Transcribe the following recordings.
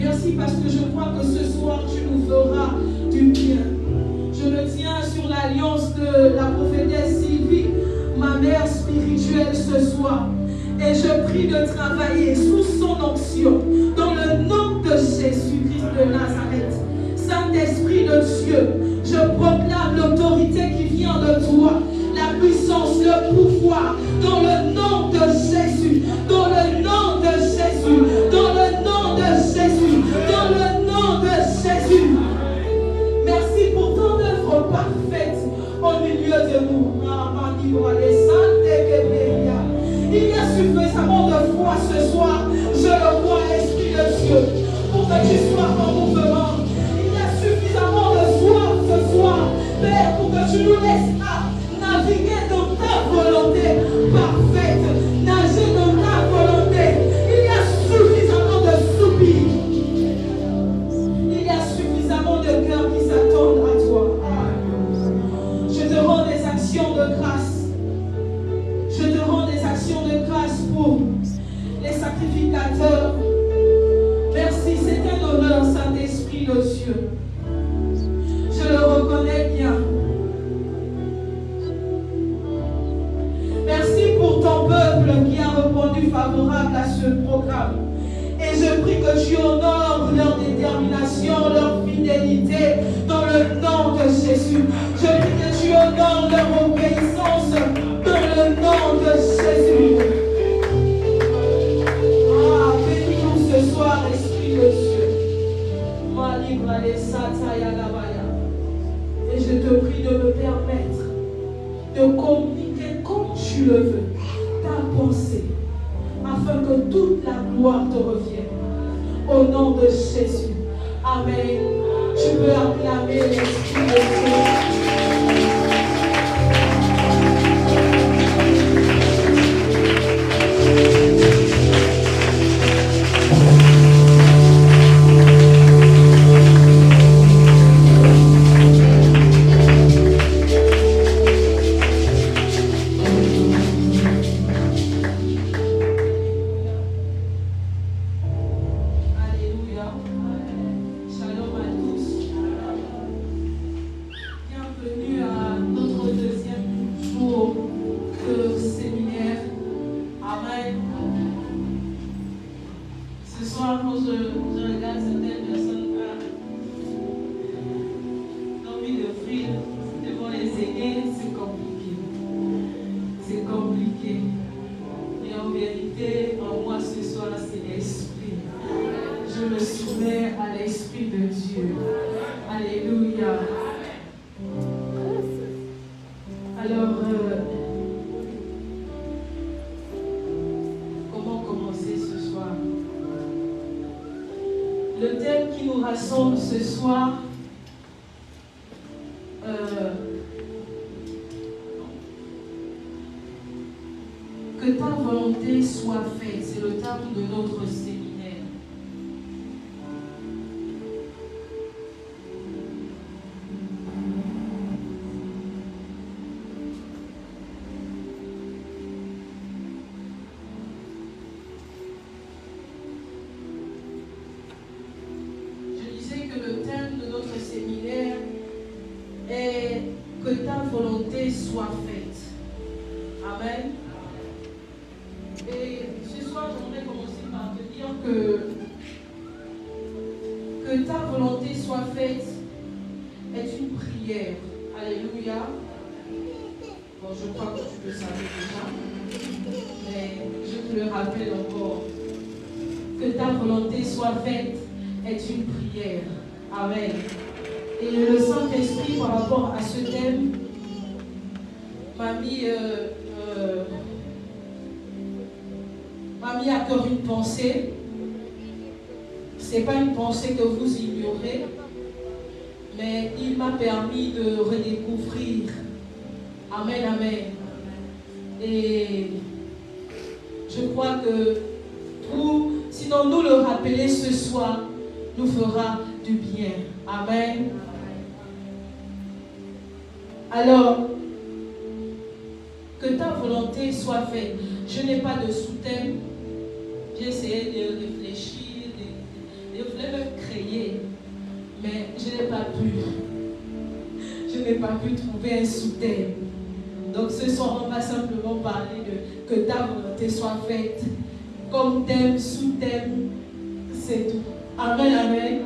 Merci parce que je crois que ce soir, tu nous feras du bien. Je me tiens sur l'alliance de la prophétesse Sylvie, ma mère spirituelle ce soir. Et je prie de travailler sous son onction, dans le nom de Jésus-Christ de Nazareth. Saint-Esprit de Dieu, je proclame l'autorité qui vient de toi, la puissance, le pouvoir, dans le nom de Jésus, dans le nom de Jésus, dans le nom de Jésus, dans le nom de Jésus. Merci pour ton œuvre parfaite au milieu de nous. Il y a suffisamment de foi ce soir, je le vois, Esprit de Dieu, pour que tu sois en mouvement. Il y a suffisamment de foi ce soir, Père, pour que tu nous laisses naviguer dans ta volonté parfaite, nager dans ta volonté. Il y a suffisamment de soupirs. Il y a suffisamment de cœurs qui s'attendent à toi. Je te rends des actions de grâce. Je te rends des actions de grâce pour les sacrificateurs. Merci, c'est un honneur, Saint-Esprit de Dieu. Je le reconnais bien. Merci pour ton peuple qui a répondu favorable à ce programme. Et je prie que tu honores leur détermination, leur fidélité dans le nom de Jésus. Je prie que tu honores leur obéissance dans le nom de Jésus. Ah, bénis-nous ce soir, Esprit de Dieu. Et je te prie de me permettre de communiquer comme tu le veux, ta pensée, afin que toute la gloire te revienne. Au nom de Jésus. Amen. Tu peux acclamer l'Esprit de Dieu. Le thème qui nous rassemble ce soir, que ta volonté soit faite, c'est le thème de notre séminaire. Que ta volonté soit faite. Amen. Et ce soir, j'aimerais commencer par te dire que ta volonté soit faite est une prière. Alléluia. Bon, je crois que tu le savais déjà, mais je te le rappelle encore. Que ta volonté soit faite est une prière. Amen. Et le Saint-Esprit, par rapport à ce thème, m'a mis à cœur une pensée. Ce n'est pas une pensée que vous ignorez, mais il m'a permis de redécouvrir. Amen, amen. Et je crois que sinon nous le rappeler ce soir, nous fera du bien. Amen. Alors, que ta volonté soit faite. Je n'ai pas de sous-thème. J'ai essayé de réfléchir, je voulais me pu trouver un sous-thème. Donc ce soir, on va simplement parler de que ta volonté soit faite. Comme thème, sous-thème, c'est tout. Amen, amen.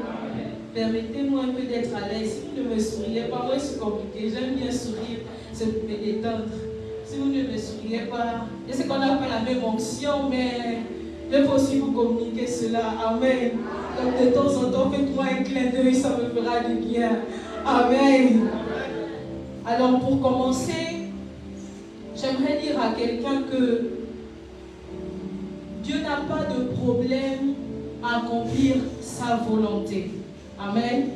Permettez-moi un peu d'être à l'aise. Si vous ne me souriez pas, moi c'est compliqué. J'aime bien sourire, c'est pour me détendre. Si vous ne me souriez pas, je sais qu'on n'a pas la même onction, mais je peux aussi vous communiquer cela. Amen. Donc de temps en temps, faites-moi un clin d'œil, ça me fera du bien. Amen. Alors pour commencer, j'aimerais dire à quelqu'un que Dieu n'a pas de problème à accomplir sa volonté. Amen.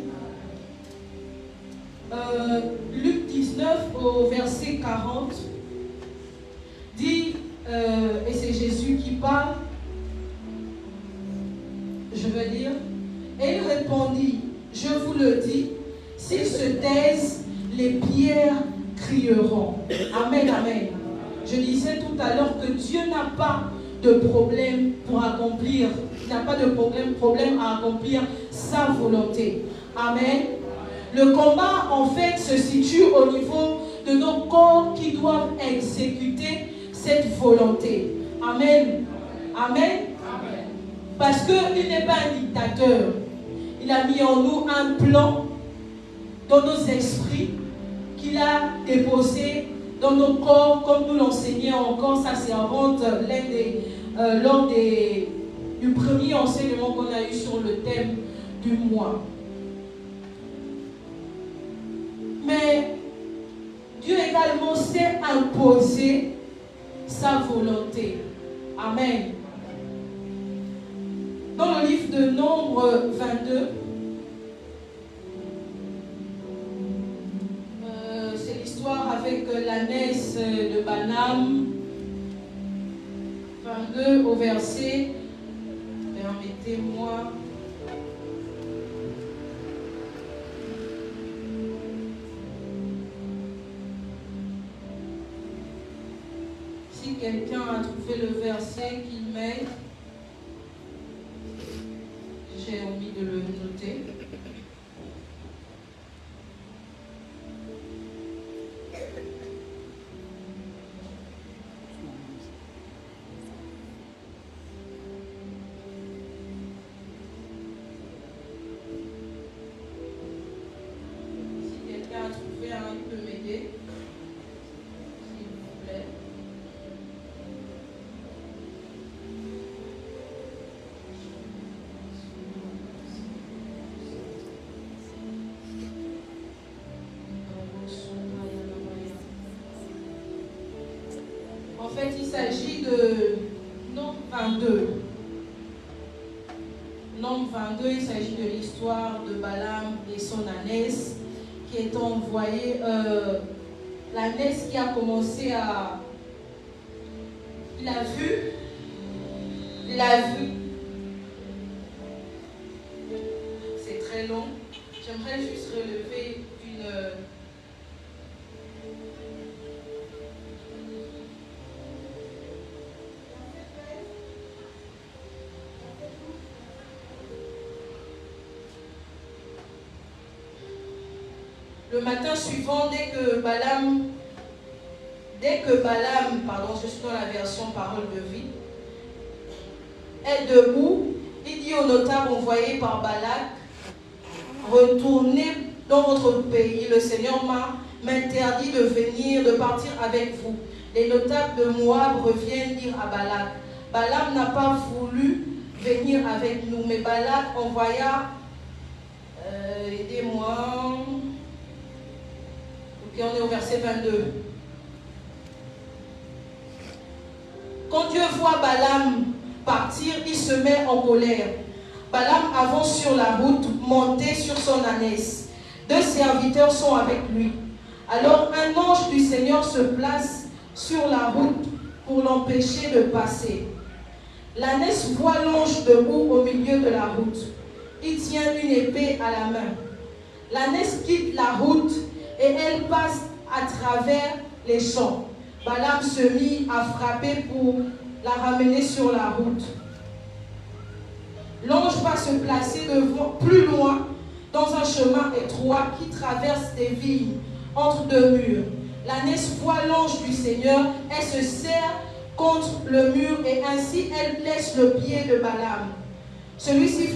Luc 19 au verset 40 dit, et c'est Jésus qui parle, je veux dire, et il répondit, je vous le dis, s'ils se taisent, les pierres crieront. Amen, amen. Je disais tout à l'heure que Dieu n'a pas de problème pour accomplir, il n'a pas de problème à accomplir sa volonté. Amen. Le combat en fait se situe au niveau de nos corps qui doivent exécuter cette volonté. Amen. Amen. Parce qu'il n'est pas un dictateur. Il a mis en nous un plan dans nos esprits qu'il a déposé dans nos corps, comme nous l'enseignait encore sa servante lors du premier enseignement qu'on a eu sur le thème du mois. Mais Dieu également sait imposer sa volonté. Amen. Dans le livre de Nombre 22, c'est l'histoire avec l'ânesse de Balaam. 22 au verset, permettez-moi. Si quelqu'un a trouvé le verset qu'il m'aide, j'ai omis de le noter. Si quelqu'un a trouvé, il peut m'aider. S'il vous plaît. En fait, il s'agit de Nombre 22. Nombre 22, il s'agit de l'histoire de Balaam et son ânesse qui est envoyée. L'ânesse qui a commencé à... Il a vu. C'est très long. J'aimerais juste relever le matin suivant, dès que Balaam, je suis dans la version parole de vie, est debout, il dit aux notables envoyés par Balak, retournez dans votre pays, le Seigneur m'interdit de partir avec vous. Les notables de Moab reviennent dire à Balak, Balaam n'a pas voulu venir avec nous, mais Balak envoya, aidez-moi, ok, on est au verset 22. Quand Dieu voit Balaam partir, il se met en colère. Balaam avance sur la route, monté sur son ânesse. 2 serviteurs sont avec lui. Alors un ange du Seigneur se place sur la route pour l'empêcher de passer. L'ânesse voit l'ange debout au milieu de la route. Il tient une épée à la main. L'ânesse quitte la route et elle passe à travers les champs. Balaam se mit à frapper pour la ramener sur la route. L'ange va se placer plus loin dans un chemin étroit qui traverse des vignes entre deux murs. L'ânesse voit l'ange du Seigneur, elle se serre contre le mur et ainsi elle blesse le pied de Balaam. Celui-ci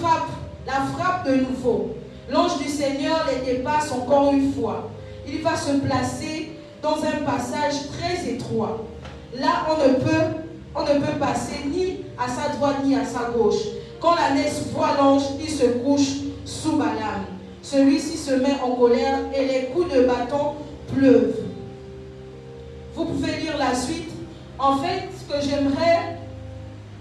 la frappe de nouveau. L'ange du Seigneur les dépasse encore une fois. Il va se placer dans un passage très étroit. Là, on ne peut passer ni à sa droite ni à sa gauche. Quand l'ânesse voit l'ange, il se couche sous Balaam. Celui-ci se met en colère et les coups de bâton pleuvent. Vous pouvez lire la suite. En fait, ce que j'aimerais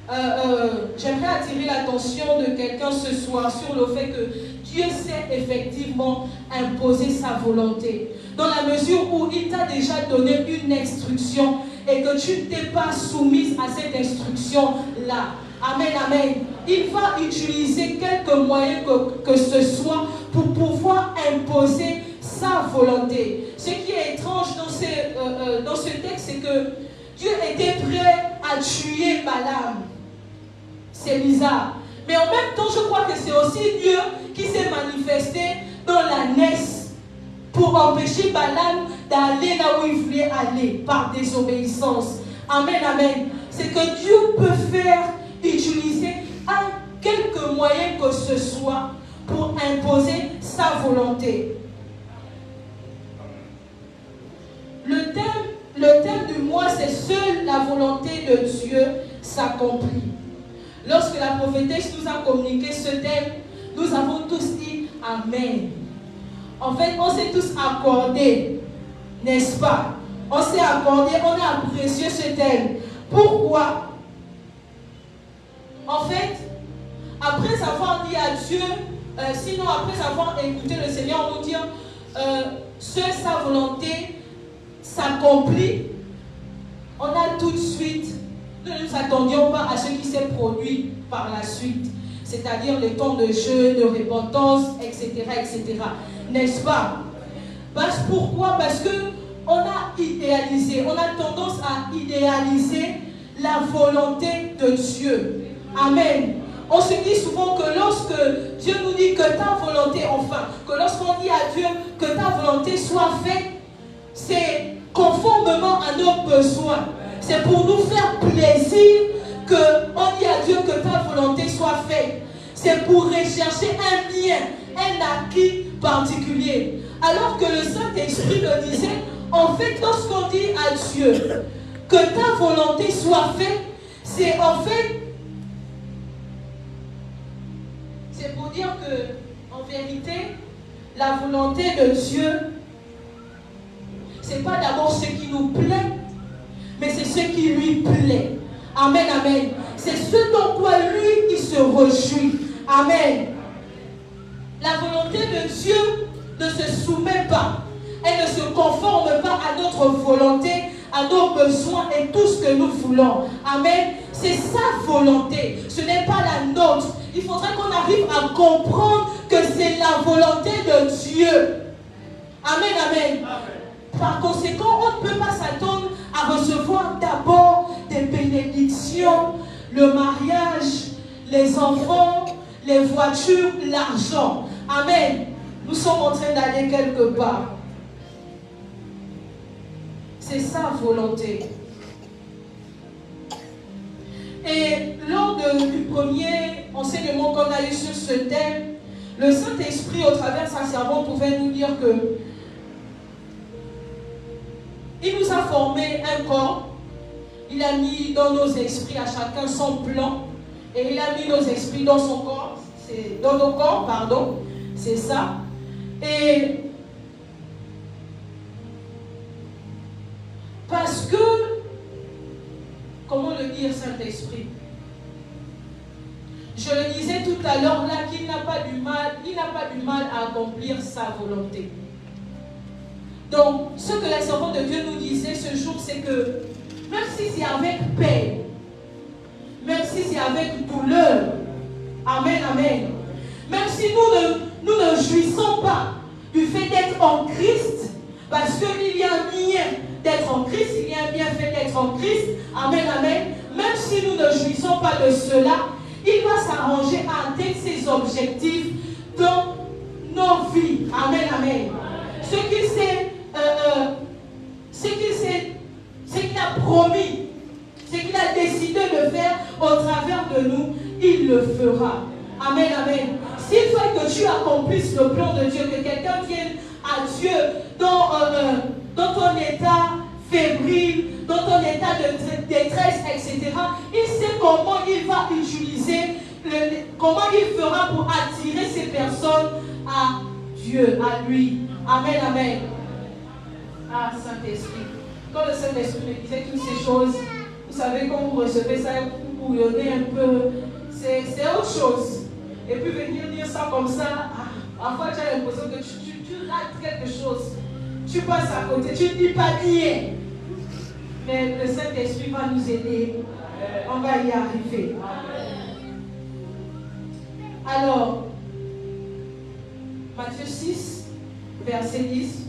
attirer l'attention de quelqu'un ce soir sur le fait que Dieu sait effectivement imposer sa volonté. Dans la mesure où il t'a déjà donné une instruction et que tu ne t'es pas soumise à cette instruction-là. Amen, amen. Il va utiliser quelques moyens que ce soit pour pouvoir imposer sa volonté. Ce qui est étrange dans ce texte, c'est que Dieu était prêt à tuer Balaam. C'est bizarre. Mais en même temps, je crois que c'est aussi Dieu qui s'est manifesté dans l'ânesse pour empêcher Balaam d'aller là où il voulait aller par désobéissance. Amen, amen. C'est que Dieu peut utiliser quelque moyen que ce soit pour imposer sa volonté. Le thème du mois, c'est seule la volonté de Dieu s'accomplit. Lorsque la prophétesse nous a communiqué ce thème, nous avons tous dit Amen. En fait, on s'est tous accordés, n'est-ce pas? On s'est accordés, on a apprécié ce thème. Pourquoi? En fait, après avoir dit à Dieu, sinon après avoir écouté le Seigneur nous dire seule sa volonté s'accomplit, on a tout de suite, nous ne nous attendions pas à ce qui s'est produit par la suite, c'est-à-dire les temps de jeûne, de repentance, etc., etc. N'est-ce pas? Pourquoi? Parce qu'on a idéalisé, on a tendance à idéaliser la volonté de Dieu. Amen. On se dit souvent que lorsque Dieu nous dit que ta volonté, enfin, que lorsqu'on dit à Dieu que ta volonté soit faite, c'est conformément à nos besoins. C'est pour nous faire plaisir qu'on dit à Dieu que ta volonté soit faite. C'est pour rechercher un bien, un acquis particulier. Alors que le Saint-Esprit le disait, en fait, lorsqu'on dit à Dieu que ta volonté soit faite, c'est en fait, c'est pour dire que, en vérité, la volonté de Dieu, c'est pas d'abord ce qui nous plaît, mais c'est ce qui lui plaît. Amen, amen. C'est ce dont quoi lui, il se réjouit. Amen. La volonté de Dieu ne se soumet pas. Elle ne se conforme pas à notre volonté, à nos besoins et tout ce que nous voulons. Amen. C'est sa volonté. Ce n'est pas la nôtre. Il faudrait qu'on arrive à comprendre que c'est la volonté de Dieu. Amen, amen. Par conséquent, on ne peut pas s'attendre à recevoir d'abord des bénédictions, le mariage, les enfants, les voitures, l'argent. Amen. Nous sommes en train d'aller quelque part. C'est sa volonté. Et lors du premier enseignement qu'on a eu sur ce thème, le Saint-Esprit, au travers de sa servante, pouvait nous dire que il nous a formé un corps. Il a mis dans nos esprits à chacun son plan. Et il a mis nos esprits dans son corps. Dans nos corps, pardon. C'est ça. Et parce que, comment le dire, Saint-Esprit? Je le disais tout à l'heure là qu'il n'a pas du mal à accomplir sa volonté. Donc, ce que la servante de Dieu nous disait ce jour, c'est que même si c'est avec peine, même si c'est avec douleur, amen, amen, même si nous ne jouissons pas du fait d'être en Christ, parce qu'il y a un bien d'être en Christ, il y a un bienfait d'être en Christ, amen, amen, même si nous ne jouissons pas de cela, il va s'arranger à atteindre ses objectifs dans nos vies. Amen, amen. Ce qu'il a promis, ce qu'il a décidé de faire au travers de nous, il le fera. Amen, amen. S'il faut que tu accomplisses le plan de Dieu, que quelqu'un vienne à Dieu dans ton état fébrile, dans ton état de détresse, etc., il sait comment il va utiliser, comment il fera pour attirer ces personnes à Dieu, à lui. Amen, amen. Ah, Saint-Esprit. Quand le Saint-Esprit me disait toutes ces choses, vous savez, quand vous recevez ça, vous bouillonnez un peu, c'est autre chose. Et puis venir dire ça comme ça, parfois tu as l'impression que tu rates quelque chose. Tu passes à côté, tu ne dis pas bien. Mais le Saint-Esprit va nous aider. On va y arriver. Alors, Matthieu 6, verset 10.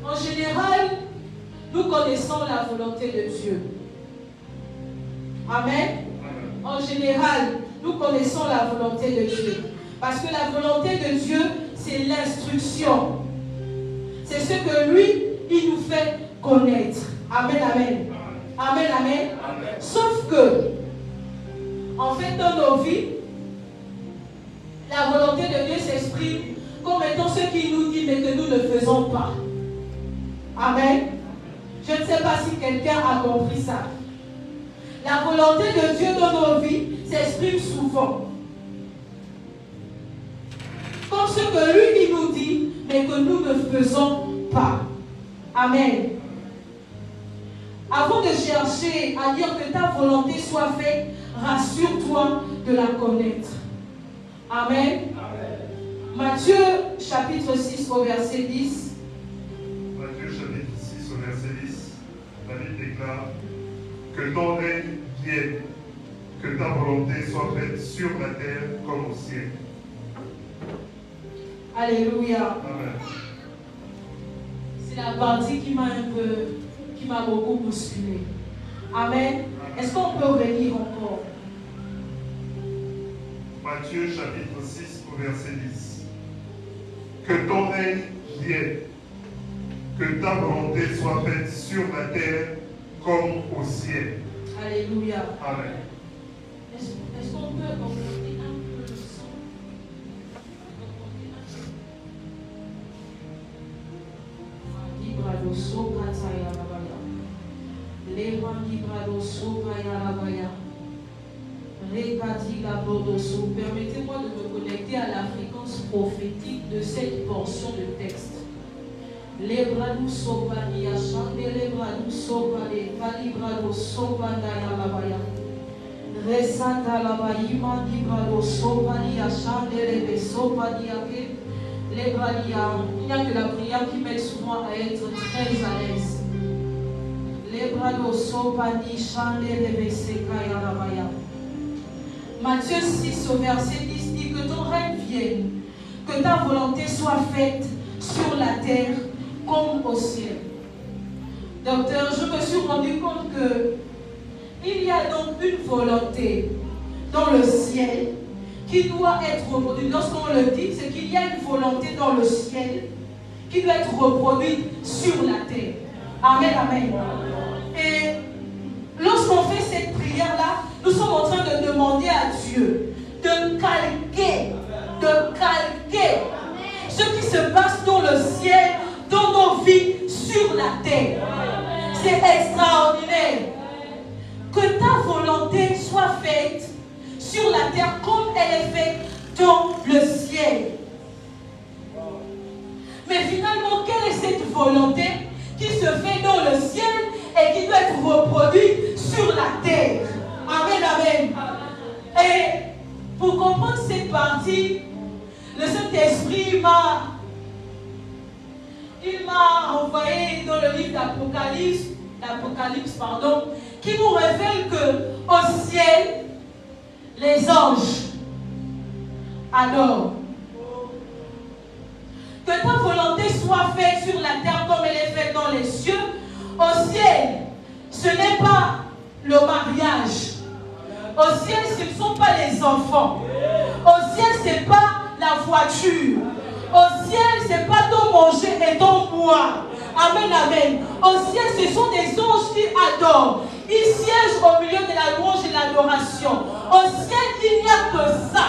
En général, nous connaissons la volonté de Dieu. Amen. En général, nous connaissons la volonté de Dieu. Parce que la volonté de Dieu, c'est l'instruction. C'est ce que lui, il nous fait connaître. Amen, amen. Amen, amen. Sauf que, en fait, dans nos vies, la volonté de Dieu s'exprime comme étant ce qu'il nous dit, mais que nous ne faisons pas. Amen. Je ne sais pas si quelqu'un a compris ça. La volonté de Dieu dans nos vies s'exprime souvent comme ce que lui, il nous dit, mais que nous ne faisons pas. Amen. Avant de chercher à dire que ta volonté soit faite, rassure-toi de la connaître. Amen. Matthieu chapitre 6 au verset 10. Matthieu chapitre 6 au verset 10. La Bible déclare que ton règne vienne, que ta volonté soit faite sur la terre comme au ciel. Alléluia. Amen. C'est la partie qui m'a beaucoup bousculé. Amen. Est-ce qu'on peut relire encore? Matthieu chapitre 6 au verset 10. Que ton règne vienne, que ta volonté soit faite sur la terre comme au ciel. Alléluia. Amen. Est-ce qu'on peut augmenter un peu le son? Permettez-moi de me connecter à la fréquence prophétique de cette portion de texte. Les bras nous sopani à chanter, les bras nous sopani, calibrado sopanda ya la baya. Resanta la baïma, librado sopani à chanter, les sopani à les bras. Il n'y a que la prière qui m'aide souvent à être très à l'aise. Les bras nous sopani, chanter, les seka ya la baya. Matthieu 6 au verset 10 dit que ton règne vienne, que ta volonté soit faite sur la terre comme au ciel. Docteur, je me suis rendu compte que il y a donc une volonté dans le ciel qui doit être reproduite. Lorsqu'on le dit, c'est qu'il y a une volonté dans le ciel qui doit être reproduite sur la terre. Amen, amen. Et lorsqu'on fait cette prière-là, nous sommes en train de demander à Dieu de calquer ce qui se passe dans le ciel, dans nos vies, sur la terre. C'est extraordinaire. Que ta volonté soit faite sur la terre comme elle est faite dans le ciel. Mais finalement, quelle est cette volonté qui se fait dans le ciel et qui doit être reproduite sur la terre? Amen, amen. Et pour comprendre cette partie, le Saint-Esprit m'a envoyé dans le livre d'Apocalypse, qui nous révèle que au ciel, les anges adorent. Que ta volonté soit faite sur la terre comme elle est faite dans les cieux. Au ciel, ce n'est pas le mariage. Au ciel, ce ne sont pas les enfants. Au ciel, ce n'est pas la voiture. Au ciel, ce n'est pas ton manger et ton boire. Amen, amen. Au ciel, ce sont des anges qui adorent. Ils siègent au milieu de la louange et de l'adoration. Au ciel, il n'y a que ça.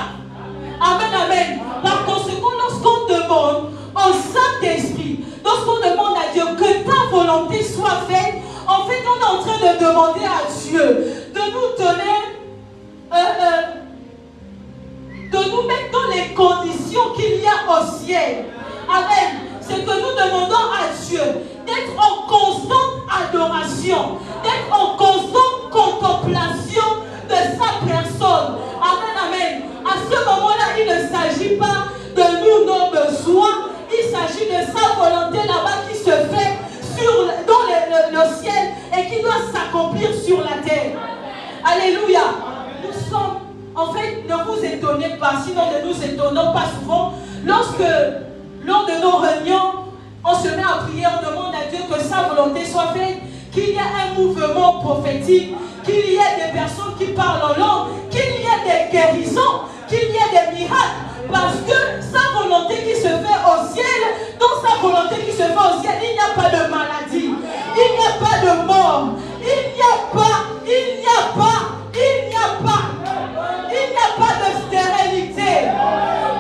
Amen, amen. Par conséquent, lorsqu'on demande au Saint-Esprit, lorsqu'on demande à Dieu que ta volonté soit faite, en fait, on est en train de demander à Dieu de nous donner, de nous mettre dans les conditions qu'il y a au ciel. Amen. C'est que nous demandons à Dieu d'être en constante adoration, d'être en constante contemplation de sa personne. Amen, amen. À ce moment-là, il ne s'agit pas de nous, nos besoins. Il s'agit de sa volonté là-bas qui se fait dans le ciel et qui doit s'accomplir sur la terre. Alléluia. Nous sommes, en fait, ne vous étonnez pas, sinon ne nous étonnons pas souvent, lorsque, lors de nos réunions, on se met à prier, on demande à Dieu que sa volonté soit faite, qu'il y ait un mouvement prophétique, qu'il y ait des personnes qui parlent en langue, qu'il y ait des guérisons, qu'il y ait des miracles. Parce que sa volonté qui se fait au ciel, dans sa volonté qui se fait au ciel, il n'y a pas de maladie, il n'y a pas de mort, il n'y a pas de stérilité,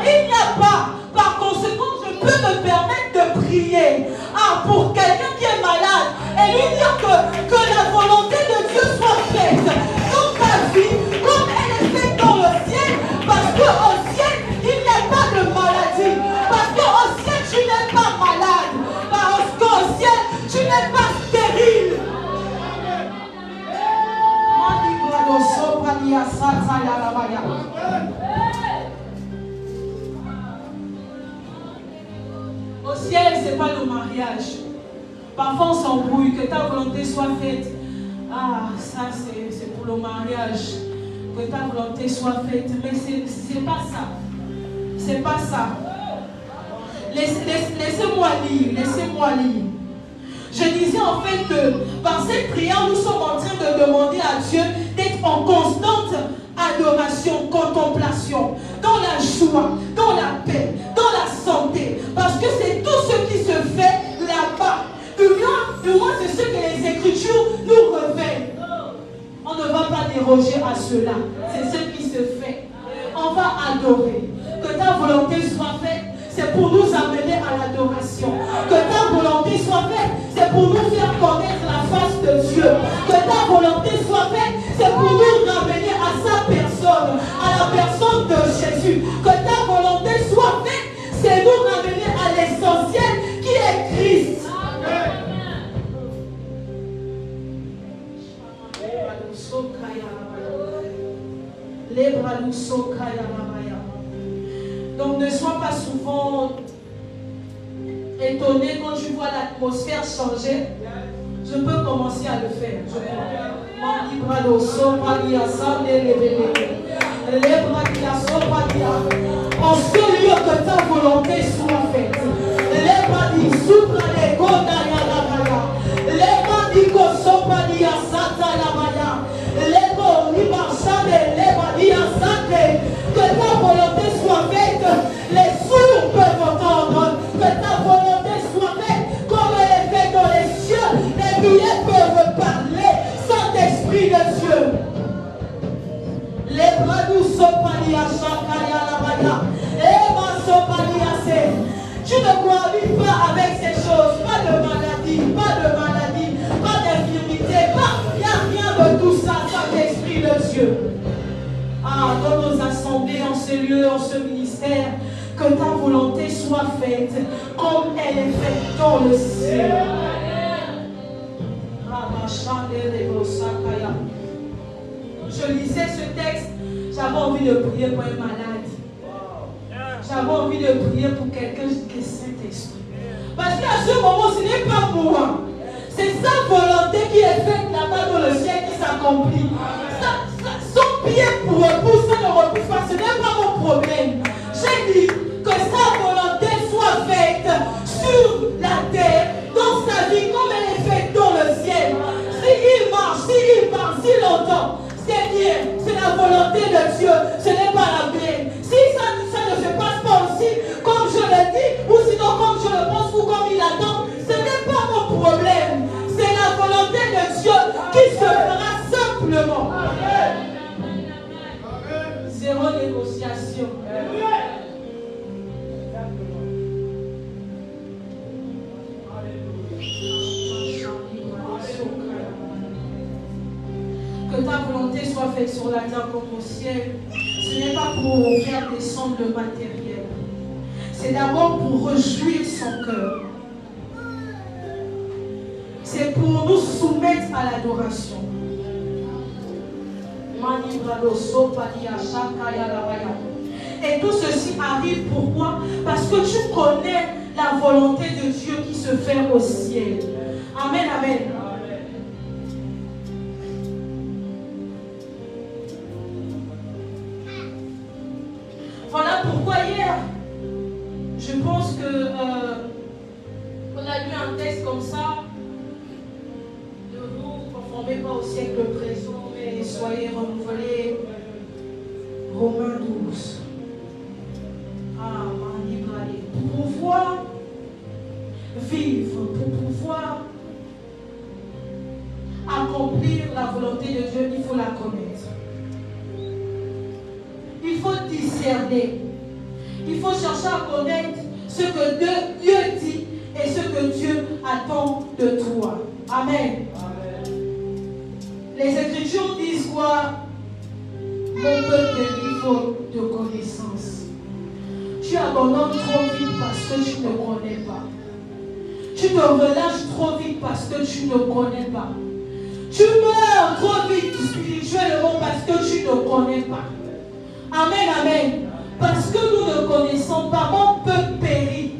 il n'y a pas. Par conséquent, je peux me permettre de prier pour quelqu'un qui est malade et lui dire que la volonté de Dieu soit faite dans ta vie comme elle est faite dans le ciel, parce qu'au ciel, il n'y a pas de maladie, parce qu'au ciel, tu n'es pas malade, parce qu'au ciel, tu n'es pas stérile. Au ciel, ce n'est pas le mariage. Parfois, on s'embrouille, que ta volonté soit faite. Ah, ça, c'est pour le mariage. Que ta volonté soit faite. Mais c'est pas ça. C'est pas ça. Laissez-moi lire. Je disais en fait que par cette prière, nous sommes en train de demander à Dieu d'être en constante adoration, contemplation, dans la joie, dans la paix, dans la santé. Parce que c'est tout ce qui se fait là-bas. Du moins, c'est ce que les Écritures nous révèlent. On ne va pas déroger à cela. C'est ce qui se fait. On va adorer. Que ta volonté soit faite. C'est pour nous amener à l'adoration. Que ta volonté soit faite, c'est pour nous faire connaître la face de Dieu. Que ta volonté soit faite, c'est pour nous ramener à sa personne, à la personne de Jésus. Que ta volonté soit faite, c'est nous ramener à l'essentiel qui est Christ. Donc ne sois pas souvent étonné quand tu vois l'atmosphère changer. Je peux commencer à le faire. En ce lieu, que ta volonté soit faite. Que ta volonté soit faite, les sourds peuvent entendre. Que ta volonté soit faite, comme elle est faite dans les cieux, les billets peuvent parler. Saint-Esprit de Dieu. Les bras nous sont palia, chakaya la baya. Tu ne cohabites pas avec ces choses. Pas de maladie, pas d'infirmité, il n'y a rien de tout ça, Saint-Esprit de Dieu. Ah, dans nos assemblées, en ce lieu, en ce ministère, que ta volonté soit faite comme elle est faite dans le ciel. Je lisais ce texte, j'avais envie de prier pour un malade. J'avais envie de prier pour quelqu'un qui est Saint-Esprit. Parce qu'à ce moment, ce n'est pas moi. C'est sa volonté qui est faite là-bas dans le ciel qui s'accomplit. Son pied pour repousse, ça ne repousse pas. Ce n'est pas mon problème. J'ai dit que sa volonté soit faite sur la terre, dans sa vie, comme elle est faite dans le ciel. S'il marche, s'il parle, s'il entend, c'est bien. C'est la Dieu, ce n'est pas la mienne. Si ça ne se passe pas aussi comme je le dis, ou sinon comme je le pense, ou comme il attend, ce n'est pas mon problème. C'est la volonté de Dieu qui se fera simplement. Zéro négociation. Que ta volonté soit faite sur la terre comme au ciel. Ce n'est pas pour faire descendre le matériel. C'est d'abord pour réjouir son cœur. C'est pour nous soumettre à l'adoration. Et tout ceci arrive pourquoi? Parce que tu connais la volonté de Dieu qui se fait au ciel. Amen, amen. Voilà pourquoi hier, je pense que on a lu un texte comme ça. Ne vous conformez pas au siècle présent, mais soyez renouvelés. Romains 12. Ah, pour pouvoir vivre, pour pouvoir accomplir la volonté de Dieu, il faut la connaître. Il faut discerner. Il faut chercher à connaître ce que Dieu dit et ce que Dieu attend de toi. Amen. Amen. Les Écritures disent quoi? Mon peuple est faute de connaissance. Tu abandonnes trop vite parce que tu ne connais pas. Tu te relâches trop vite parce que tu ne connais pas. Tu meurs trop vite spirituellement parce que tu ne connais pas. Amen, amen. Parce que nous ne connaissons pas, mon peuple périt.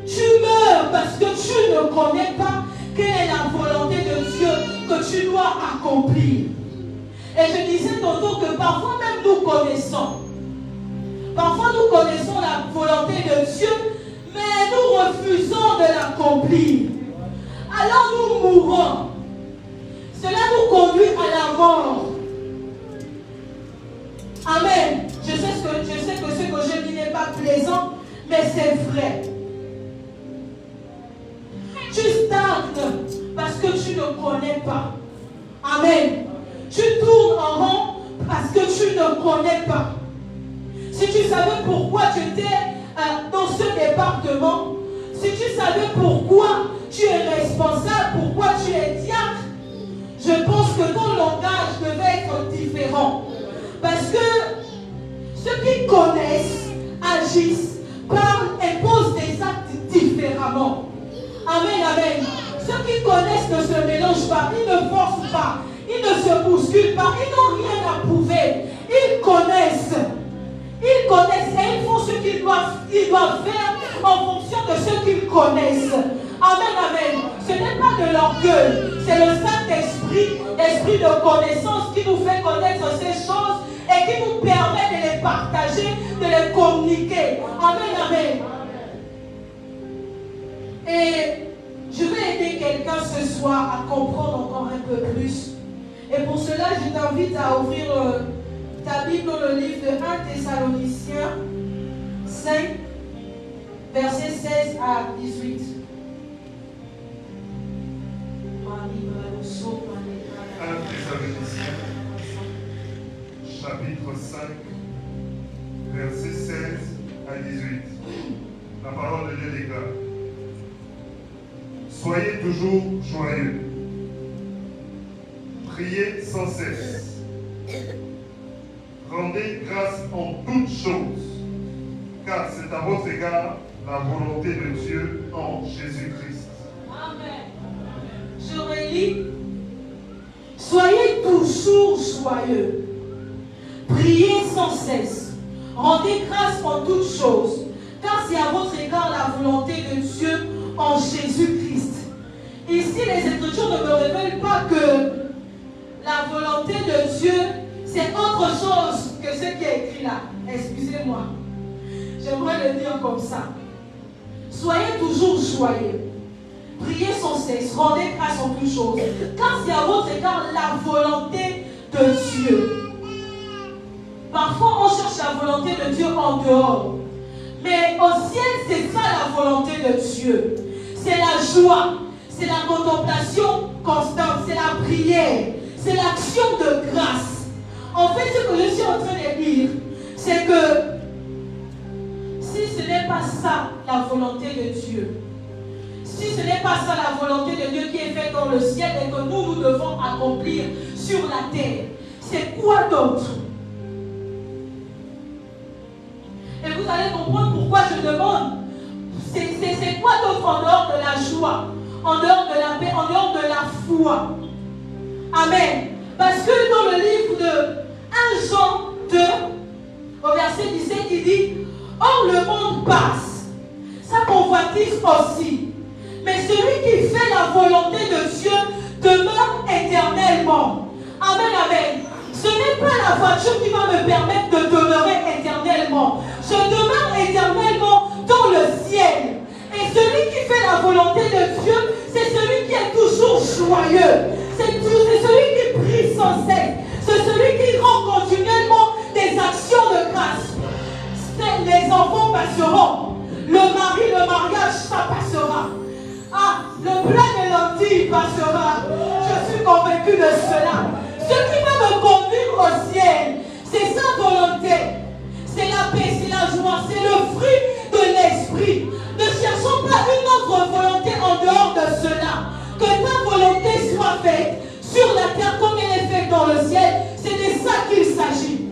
Tu meurs parce que tu ne connais pas quelle est la volonté de Dieu que tu dois accomplir. Et je disais tantôt que parfois même nous connaissons. Parfois nous connaissons la volonté de Dieu, mais nous refusons de l'accomplir. Alors nous mourons. Cela nous conduit à la mort. Amen. Je sais que ce que je dis n'est pas plaisant, mais c'est vrai. Tu stagnes parce que tu ne connais pas. Amen. Tu tournes en rond parce que tu ne connais pas. Si tu savais pourquoi tu étais dans ce département, si tu savais pourquoi tu es responsable, pourquoi tu es diacre, je pense que ton langage devait être différent. Parce que ceux qui connaissent, agissent, parlent et posent des actes différemment. Amen, amen. Ceux qui connaissent ne se mélangent pas, ils ne forcent pas, ils ne se bousculent pas, ils n'ont rien à prouver. Ils connaissent et ils font ce qu'ils doivent faire en fonction de ce qu'ils connaissent. Amen, amen. Ce n'est pas de l'orgueil, c'est le Saint-Esprit, l'esprit de connaissance qui nous fait connaître ces choses et qui nous permet de les partager, de les communiquer. Amen, amen. Et je vais aider quelqu'un ce soir à comprendre encore un peu plus. Et pour cela, je t'invite à ouvrir ta Bible dans le livre de 1 Thessaloniciens 5, versets 16 à 18. 1 Thessaloniciens, chapitre 5, versets 16 à 18. La parole de Dieu déclare: Soyez toujours joyeux, priez sans cesse, rendez grâce en toutes choses, car c'est à votre égard la volonté de Dieu en Jésus-Christ. Amen. Je relis. Soyez toujours joyeux, priez sans cesse, rendez grâce en toutes choses, car c'est à votre égard la volonté de Dieu en Jésus-Christ. Ici, les Écritures ne me révèlent pas que la volonté de Dieu, c'est autre chose que ce qui est écrit là. Excusez-moi. J'aimerais le dire comme ça. Soyez toujours joyeux. Priez sans cesse, rendez grâce en toutes choses, car c'est à votre égard la volonté de Dieu. volonté de Dieu en dehors. Mais au ciel, c'est ça la volonté de Dieu. C'est la joie, c'est la contemplation constante, c'est la prière, c'est l'action de grâce. En fait, ce que je suis en train de dire, c'est que si ce n'est pas ça la volonté de Dieu, si ce n'est pas ça la volonté de Dieu qui est faite dans le ciel et que nous devons accomplir sur la terre, c'est quoi d'autre? Et vous allez comprendre pourquoi je demande. C'est quoi d'autre en dehors de la joie, en dehors de la paix, en dehors de la foi? Amen. Parce que dans le livre de 1 Jean 2, au verset 17, il dit: or le monde passe, sa convoitise aussi. Mais celui qui fait la volonté de Dieu demeure éternellement. Amen, amen. Ce n'est pas la voiture qui va me permettre de demeurer éternellement. Je demeure éternellement dans le ciel. Et celui qui fait la volonté de Dieu, c'est celui qui est toujours joyeux. C'est celui qui prie sans cesse. C'est celui qui rend continuellement des actions de grâce. Les enfants passeront. Le mariage, ça passera. Ah, le plat de lentilles passera. Je suis convaincu de cela. Ce qui va me conduire au ciel, c'est sa volonté. C'est la paix, c'est la joie, c'est le fruit de l'esprit. Ne cherchons pas une autre volonté en dehors de cela. Que ta volonté soit faite sur la terre comme elle est faite dans le ciel. C'est de ça qu'il s'agit.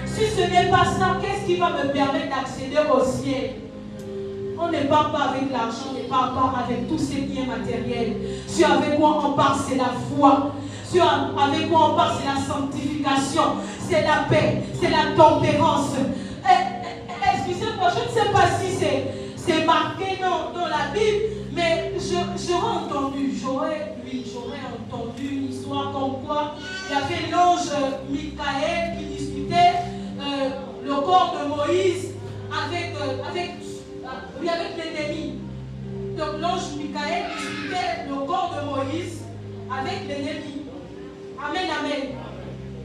Si ce n'est pas ça, qu'est-ce qui va me permettre d'accéder au ciel? On ne part pas avec l'argent, on ne part pas avec tous ces biens matériels. Ce avec quoi on part, c'est la foi. Ce avec quoi on part, c'est la sanctification, c'est la paix, c'est la tempérance. Excusez-moi, je ne sais pas si c'est marqué dans la Bible, mais j'aurais entendu une histoire comme quoi il y avait l'ange Michael qui discutait le corps de Moïse avec l'ennemi. Donc l'ange Michael disputait le corps de Moïse avec l'ennemi. Amen, amen.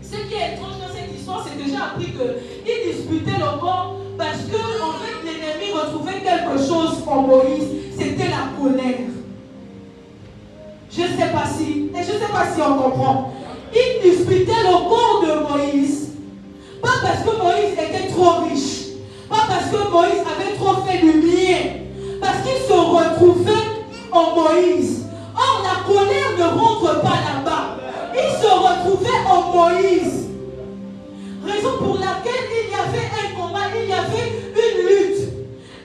Ce qui est étrange dans cette histoire, c'est que j'ai appris qu'il disputait le corps parce que en fait l'ennemi retrouvait quelque chose en Moïse, c'était la colère. Je ne sais pas si on comprend. Il disputait le corps de Moïse, pas parce que Moïse était trop riche, pas parce que Moïse avait trop fait du bien, parce qu'il se retrouvait en Moïse. Or, la colère ne rentre pas là-bas. Il se retrouvait en Moïse. Raison pour laquelle il y avait un combat, il y avait une lutte.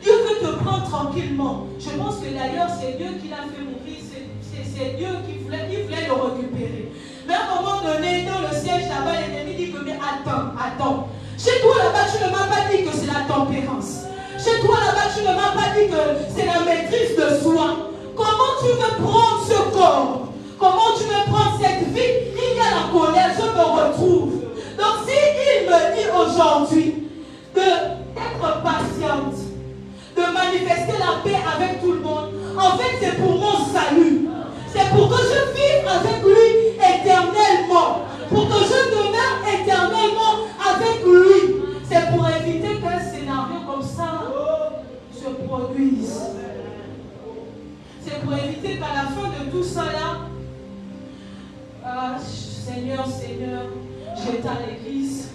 Dieu veut te prendre tranquillement. Je pense que d'ailleurs, c'est Dieu qui l'a fait mourir. C'est Dieu qui voulait le récupérer. Mais à un moment donné, dans le siège là-bas, l'ennemi dit que mais attends. Chez toi là-bas, tu ne m'as pas dit que c'est la tempérance. Chez toi là-bas, tu ne m'as pas dit que c'est la maîtrise de soi. Comment tu veux prendre ce corps? Comment tu veux prendre cette vie? Il y a la colère, je me retrouve. Donc si il me dit aujourd'hui d'être patiente, de manifester la paix avec tout le monde, en fait c'est pour mon salut. C'est pour que je vive avec lui éternellement. Pour que je demeure éternellement avec lui. C'est pour éviter qu'un scénario comme ça se produise. C'est pour éviter qu'à la fin de tout ça là, Seigneur, j'éteins l'église,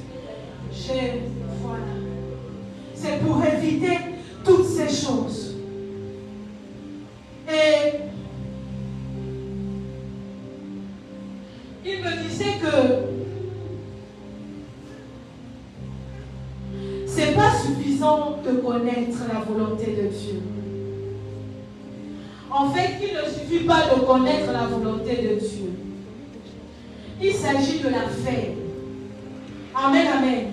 voilà. C'est pour éviter toutes ces choses. Et il me disait que c'est pas suffisant de connaître la volonté de Dieu. En fait, il ne suffit pas de connaître la volonté de Dieu. Il s'agit de la faire. Amen, amen.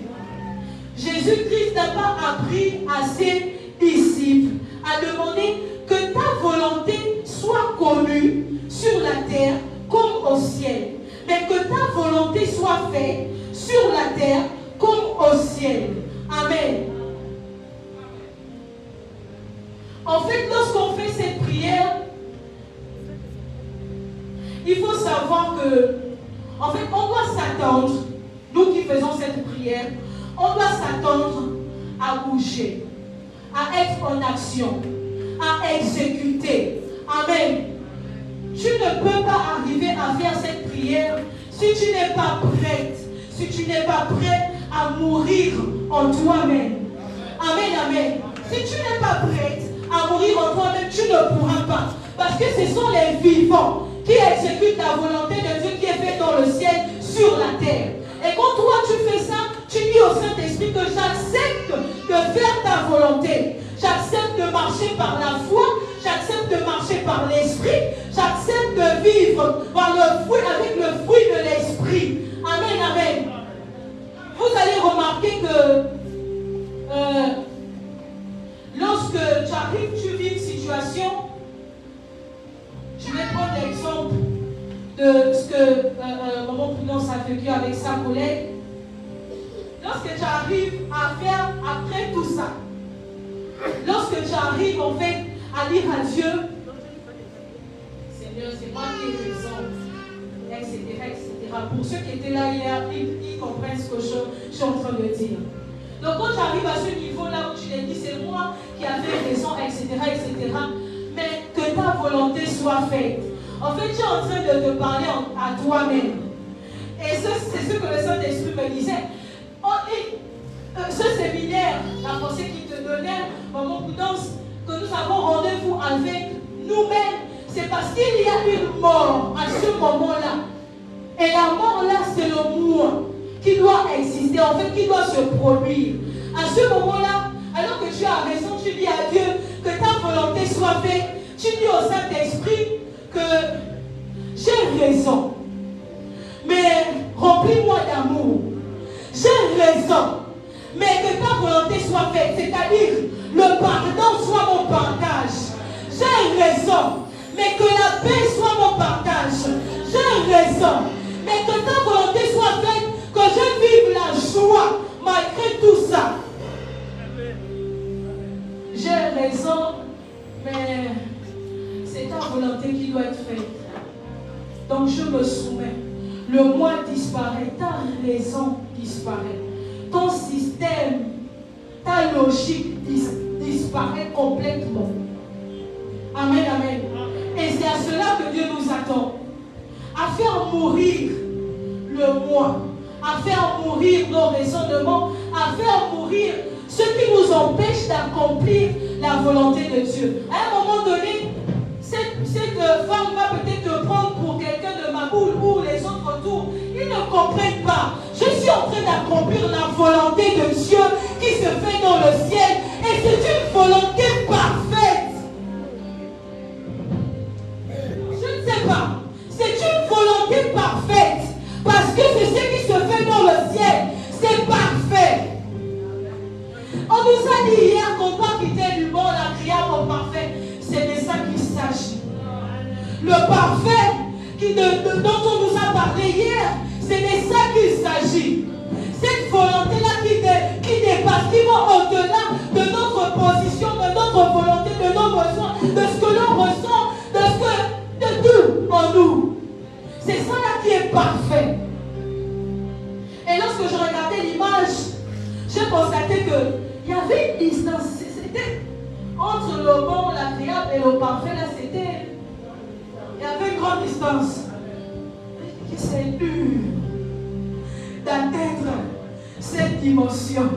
Jésus-Christ n'a pas appris à ses disciples à demander que ta volonté soit connue sur la terre comme au ciel, mais que ta volonté soit faite sur la terre comme au ciel. Amen. En fait, lorsqu'on fait cette prière, il faut savoir que, en fait, on doit s'attendre, nous qui faisons cette prière, on doit s'attendre à bouger, à être en action, à exécuter. Amen. Tu ne peux pas arriver à faire cette prière si tu n'es pas prête, si tu n'es pas prêt à mourir en toi-même. Amen, amen. Si tu n'es pas prête à mourir en toi-même, tu ne pourras pas. Parce que ce sont les vivants qui exécutent la volonté de Dieu qui est faite dans le ciel, sur la terre. Et quand toi tu fais ça, tu dis au Saint-Esprit que j'accepte de faire ta volonté. J'accepte de marcher par la foi, j'accepte de marcher par l'esprit, j'accepte de vivre par le fruit, avec le fruit de l'esprit. Amen, amen. Vous allez remarquer que lorsque tu arrives, tu vis une situation, je vais prendre l'exemple de ce que Maman Prudence a vécu avec sa collègue. Lorsque tu arrives à faire, après tout ça, lorsque tu arrives en fait à dire à Dieu, Seigneur, c'est moi qui ai raison, etc., etc. Pour ceux qui étaient là hier, ils comprennent ce que je suis en train de dire. Donc quand tu arrives à ce niveau-là où tu t'es dit, c'est moi qui avais raison, etc., etc., mais que ta volonté soit faite. En fait, tu es en train de te parler à toi-même. Et c'est ce que le Saint-Esprit me disait. Ce séminaire, la pensée qu'il te donnait, Maman Prudence, que nous avons rendez-vous avec nous-mêmes, c'est parce qu'il y a une mort à ce moment-là. Et la mort là, c'est le moi qui doit exister, en fait, qui doit se produire. À ce moment-là, alors que tu as raison, tu dis à Dieu que ta volonté soit faite. Tu dis au Saint-Esprit que j'ai raison, mais remplis-moi d'amour. J'ai raison, mais que ta volonté soit faite, c'est-à-dire le pardon soit mon partage. J'ai raison, mais que la paix soit mon partage. J'ai raison, mais que ta volonté soit faite, que je vive la joie malgré tout ça. J'ai raison, mais c'est ta volonté qui doit être faite. Donc je me soumets. Le moi disparaît, ta raison disparaît. Ton système, ta logique disparaît complètement. Amen, amen. Et c'est à cela que Dieu nous attend. À faire mourir le moi, à faire mourir nos raisonnements, à faire mourir ce qui nous empêche d'accomplir la volonté de Dieu. À un moment donné, cette femme va peut-être te prendre pour quelqu'un de ma boule ou les autres autour. Ils ne comprennent pas. Je suis en train d'accomplir la volonté de Dieu qui se fait dans le ciel. Et c'est une volonté parfaite. Je ne sais pas. C'est une volonté parfaite. Parce que c'est ce qui se fait dans le ciel. C'est parfait. On nous a dit hier qu'on doit quitter du monde agréable au parfait. C'est de ça qu'il s'agit. Le parfait dont on nous a parlé hier, c'est de ça qu'il s'agit. Cette volonté-là qui dépasse, qui va au-delà de notre position, de notre volonté, de nos besoins, de ce que l'on ressent, de tout en nous. C'est ça là qui est parfait. Et lorsque je regardais l'image, j'ai constaté qu'il y avait une distance. C'était entre le bon, l'agréable et le parfait. Là, c'était... Il y avait une grande distance. C'est dur d'atteindre cette dimension.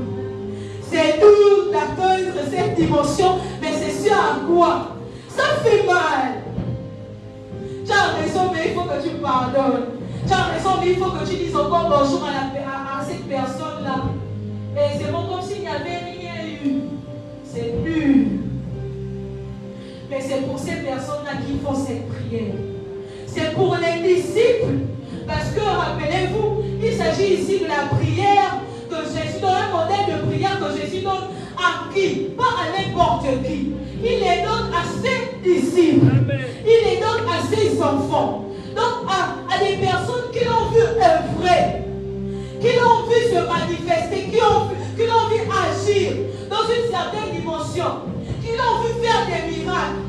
C'est dur d'atteindre cette dimension, mais c'est sûr à quoi? Ça fait mal. Tu as raison, mais il faut que tu pardonnes. Tu as raison, mais il faut que tu dises encore bonjour à cette personne-là. Et c'est bon comme s'il n'y avait rien eu. C'est dur. Mais c'est pour ces personnes-là qui font cette prière. C'est pour les disciples. Parce que, rappelez-vous, il s'agit ici de la prière que Jésus donne, un modèle de prière que Jésus donne à qui? Pas à n'importe qui. Il les donne à ses disciples. Il les donne à ses enfants. Donc, à des personnes qui l'ont vu œuvrer, qui l'ont vu se manifester, qui l'ont vu agir dans une certaine dimension, qui l'ont vu faire des miracles.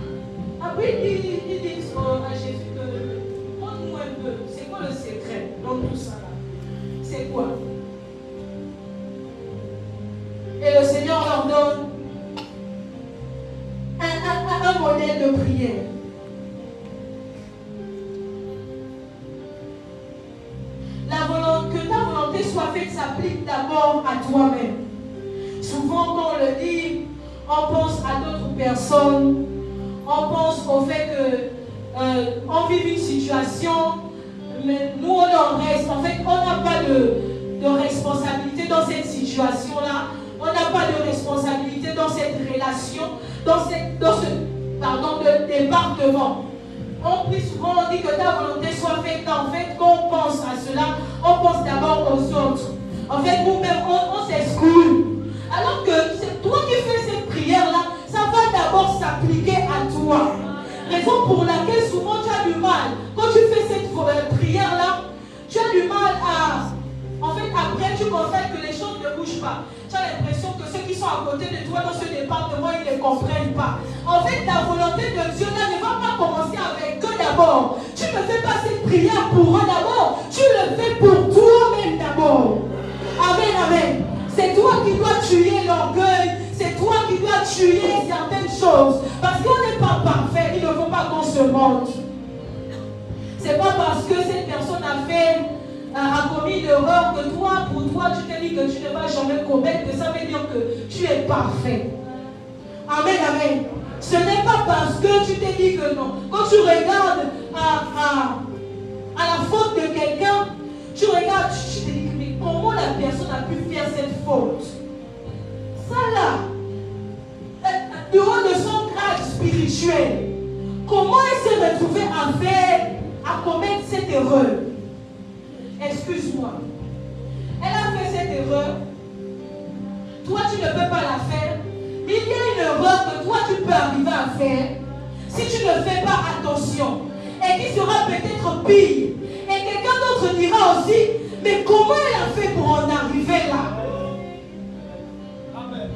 Après, ils disent à Jésus que, montre-nous un peu, c'est quoi le secret dans tout ça là? C'est quoi? Et le Seigneur leur donne un modèle de prière. Que ta volonté soit faite s'applique d'abord à toi-même. Souvent, quand on le dit, on pense à d'autres personnes, on pense au fait qu'on vit une situation, mais nous on en reste. En fait, on n'a pas de responsabilité dans cette situation-là, on n'a pas de responsabilité dans cette relation, dans ce département. On prie souvent, on dit que ta volonté soit faite. En fait, quand on pense à cela, on pense d'abord aux autres. En fait, nous-mêmes, on s'exclut. Alors que c'est toi qui fais cette prière-là, ça va d'abord s'appliquer à toi. Raison pour laquelle souvent tu as du mal. Quand tu fais cette prière-là, tu as du mal à... En fait, après, tu constates que les choses ne bougent pas. Tu as l'impression que ceux qui sont à côté de toi dans ce département, ils ne comprennent pas. En fait, la volonté de Dieu là ne va pas commencer avec eux d'abord. Tu ne fais pas cette prière pour eux d'abord. Tu le fais pour toi-même d'abord. Amen, amen. C'est toi qui dois tuer l'orgueil. C'est toi qui dois tuer certaines choses. Parce qu'on n'est pas parfait. Il ne faut pas qu'on se mente. C'est pas parce que cette personne a commis l'erreur que toi, pour toi, tu te dis que tu ne vas jamais commettre, que ça veut dire que tu es parfait. Amen, amen. Ce n'est pas parce que tu te dis que non. Quand tu regardes à la faute de quelqu'un, tu regardes, tu te dis, mais comment la personne a pu faire cette faute? Ça là, du haut de son grade spirituel, comment elle s'est retrouvée à commettre cette erreur? Excuse-moi. Elle a fait cette erreur. Toi, tu ne peux pas la faire. Mais il y a une erreur que toi, tu peux arriver à faire si tu ne fais pas attention. Et qui sera peut-être pire. Et quelqu'un d'autre dira aussi, mais comment elle a fait pour en arriver là? Amen.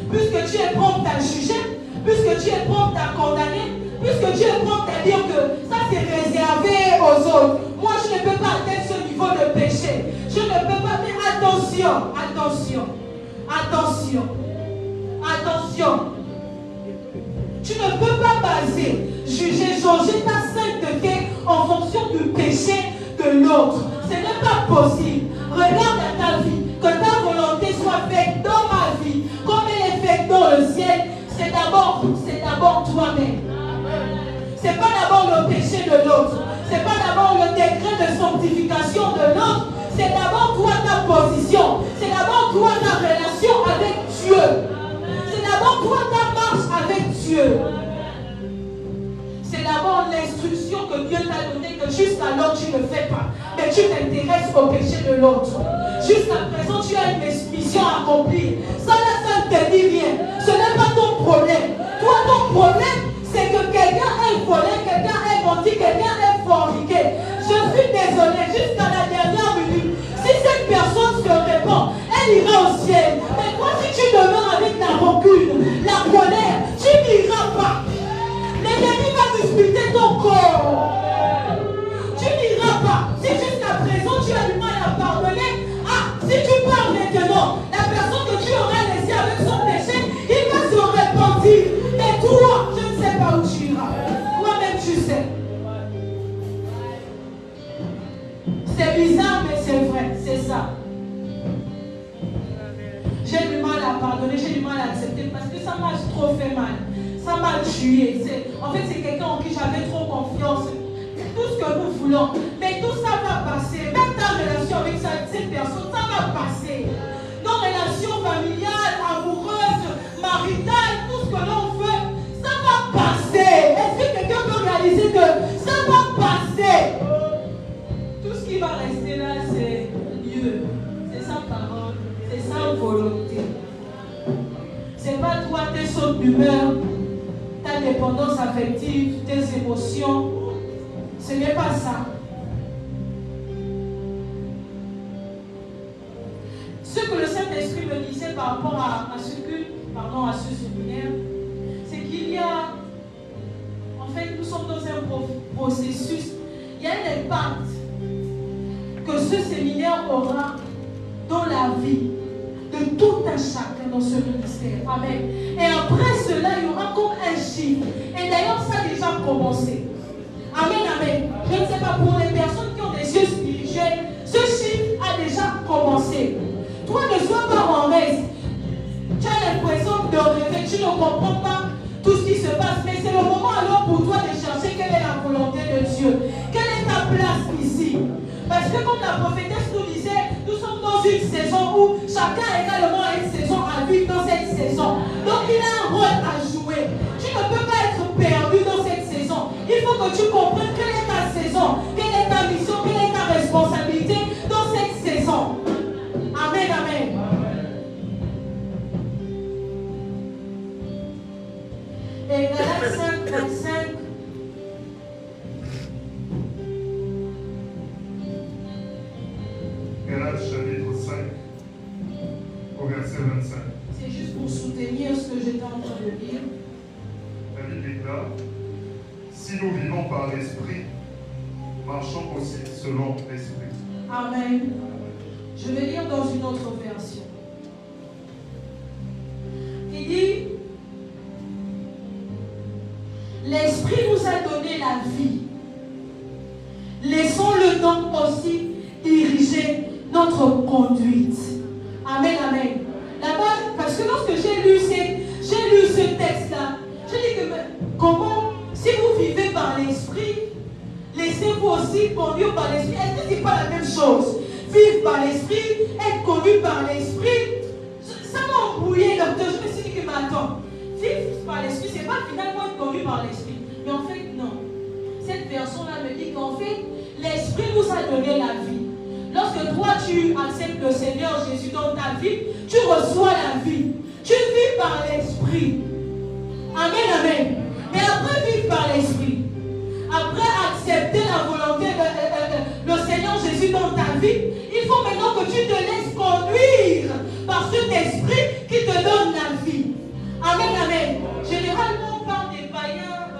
Puisque tu es prompt à juger, puisque tu es prompt à condamner, puisque tu es prompt à dire que ça c'est réservé aux autres. Moi, je ne peux pas atteindre ce niveau de péché. Je ne peux pas, mais attention, attention, attention, attention. Tu ne peux pas baser, juger, jauger ta sainteté en fonction du péché de l'autre. Ce n'est pas possible. Regarde à ta vie, que ta volonté soit faite dans ma vie, comme elle est faite dans le ciel. C'est d'abord toi-même. C'est pas d'abord le péché de l'autre. C'est pas d'abord le décret de sanctification de l'autre. C'est d'abord toi ta position. C'est d'abord toi ta relation avec Dieu. C'est d'abord toi ta marche avec Dieu. C'est d'abord l'instruction que Dieu t'a donnée que jusqu'alors tu ne fais pas. Mais tu t'intéresses au péché de l'autre. Jusqu'à présent tu as une mission à accomplir. Ça ne te dit rien. Ce n'est pas ton problème. Toi ton problème c'est que quelqu'un est volé, quelqu'un est menti, quelqu'un est forniqué. Je suis désolé, jusqu'à la dernière minute, si cette personne se répand, elle ira au ciel. Mais toi, si tu demeures avec la rancune, la colère, tu n'iras pas. L'ennemi va disputer ton corps. Tu n'iras pas. Si jusqu'à présent tu as du mal à pardonner, si tu pars maintenant, la personne que tu auras laissée avec son péché, il va se repentir. Mais toi, je ne sais pas où tu iras. Toi-même, tu sais. C'est bizarre, mais c'est vrai. C'est ça. J'ai du mal à pardonner, j'ai du mal à accepter parce que ça m'a trop fait mal. Ça m'a tué. En fait, c'est quelqu'un en qui j'avais trop confiance. C'est tout ce que nous voulons. Mais tout ça va passer. Même ta relation avec cette personne, ça va passer. Nos relations familiales, amoureuses, maritales, tout ce que l'on veut, ça va passer. Est-ce que quelqu'un peut réaliser que ça va passer? Tout ce qui va rester là, c'est Dieu. C'est sa parole. C'est sa volonté. C'est pas toi, tes sautes d'humeur, ta dépendance affective, tes émotions. Ce n'est pas ça. Ce que le Saint-Esprit me disait par rapport à ce séminaire, c'est qu'il y a, en fait, nous sommes dans un processus, il y a un impact que ce séminaire aura dans la vie de tout un chacun dans ce ministère. Amen. Et après cela, il y aura comme un chiffre. Et d'ailleurs, ça a déjà commencé. Amen, amen. Je ne sais pas, pour les personnes qui ont des yeux spirituels, ce chiffre a déjà commencé. Toi, ne sois pas en reste. Tu as l'impression de rêver, tu ne comprends pas tout ce qui se passe, mais c'est le moment alors pour toi de chercher quelle est la volonté de Dieu. Quelle est ta place ici? Parce que comme la prophétesse nous disait, nous sommes dans une saison où chacun également a une saison à vivre dans cette saison. Donc il a un rôle à jouer. Tu ne peux pas être perdu dans cette saison. Il faut que tu comprennes quelle est ta saison, quelle est ta mission, quelle est ta responsabilité dans cette saison. Amen, amen. Et Galates 5, 25. Galates chapitre 5, au verset 25. C'est juste pour soutenir ce que j'étais en train de lire. La Bible déclare, si nous vivons par l'Esprit, marchons aussi selon l'Esprit. Amen. Je vais lire dans une autre version. Il dit, l'Esprit nous a donné la vie. Laissons-le donc aussi diriger notre conduite. Amen, amen. Là-bas, parce que lorsque j'ai lu ce texte-là, j'ai dit que comment, si vous vivez par l'Esprit, laissez-vous aussi conduire par l'Esprit. Est-ce que ce n'est pas la même chose? Vivre par l'Esprit, être conduit par l'Esprit, ça m'a embrouillé, docteur. Je me suis dit que, mais attends, vivre par l'Esprit, ce n'est pas finalement être conduit par l'Esprit. Mais en fait, non. Cette version-là me dit qu'en fait, l'Esprit nous a donné la vie. Lorsque toi, tu acceptes le Seigneur Jésus dans ta vie, tu reçois la vie. Tu vis par l'Esprit. Amen, amen. Mais après vivre par l'Esprit, après accepter la volonté de le Seigneur Jésus dans ta vie, il faut maintenant que tu te laisses conduire par cet esprit qui te donne la vie. Amen, amen. Généralement, on parle des païens,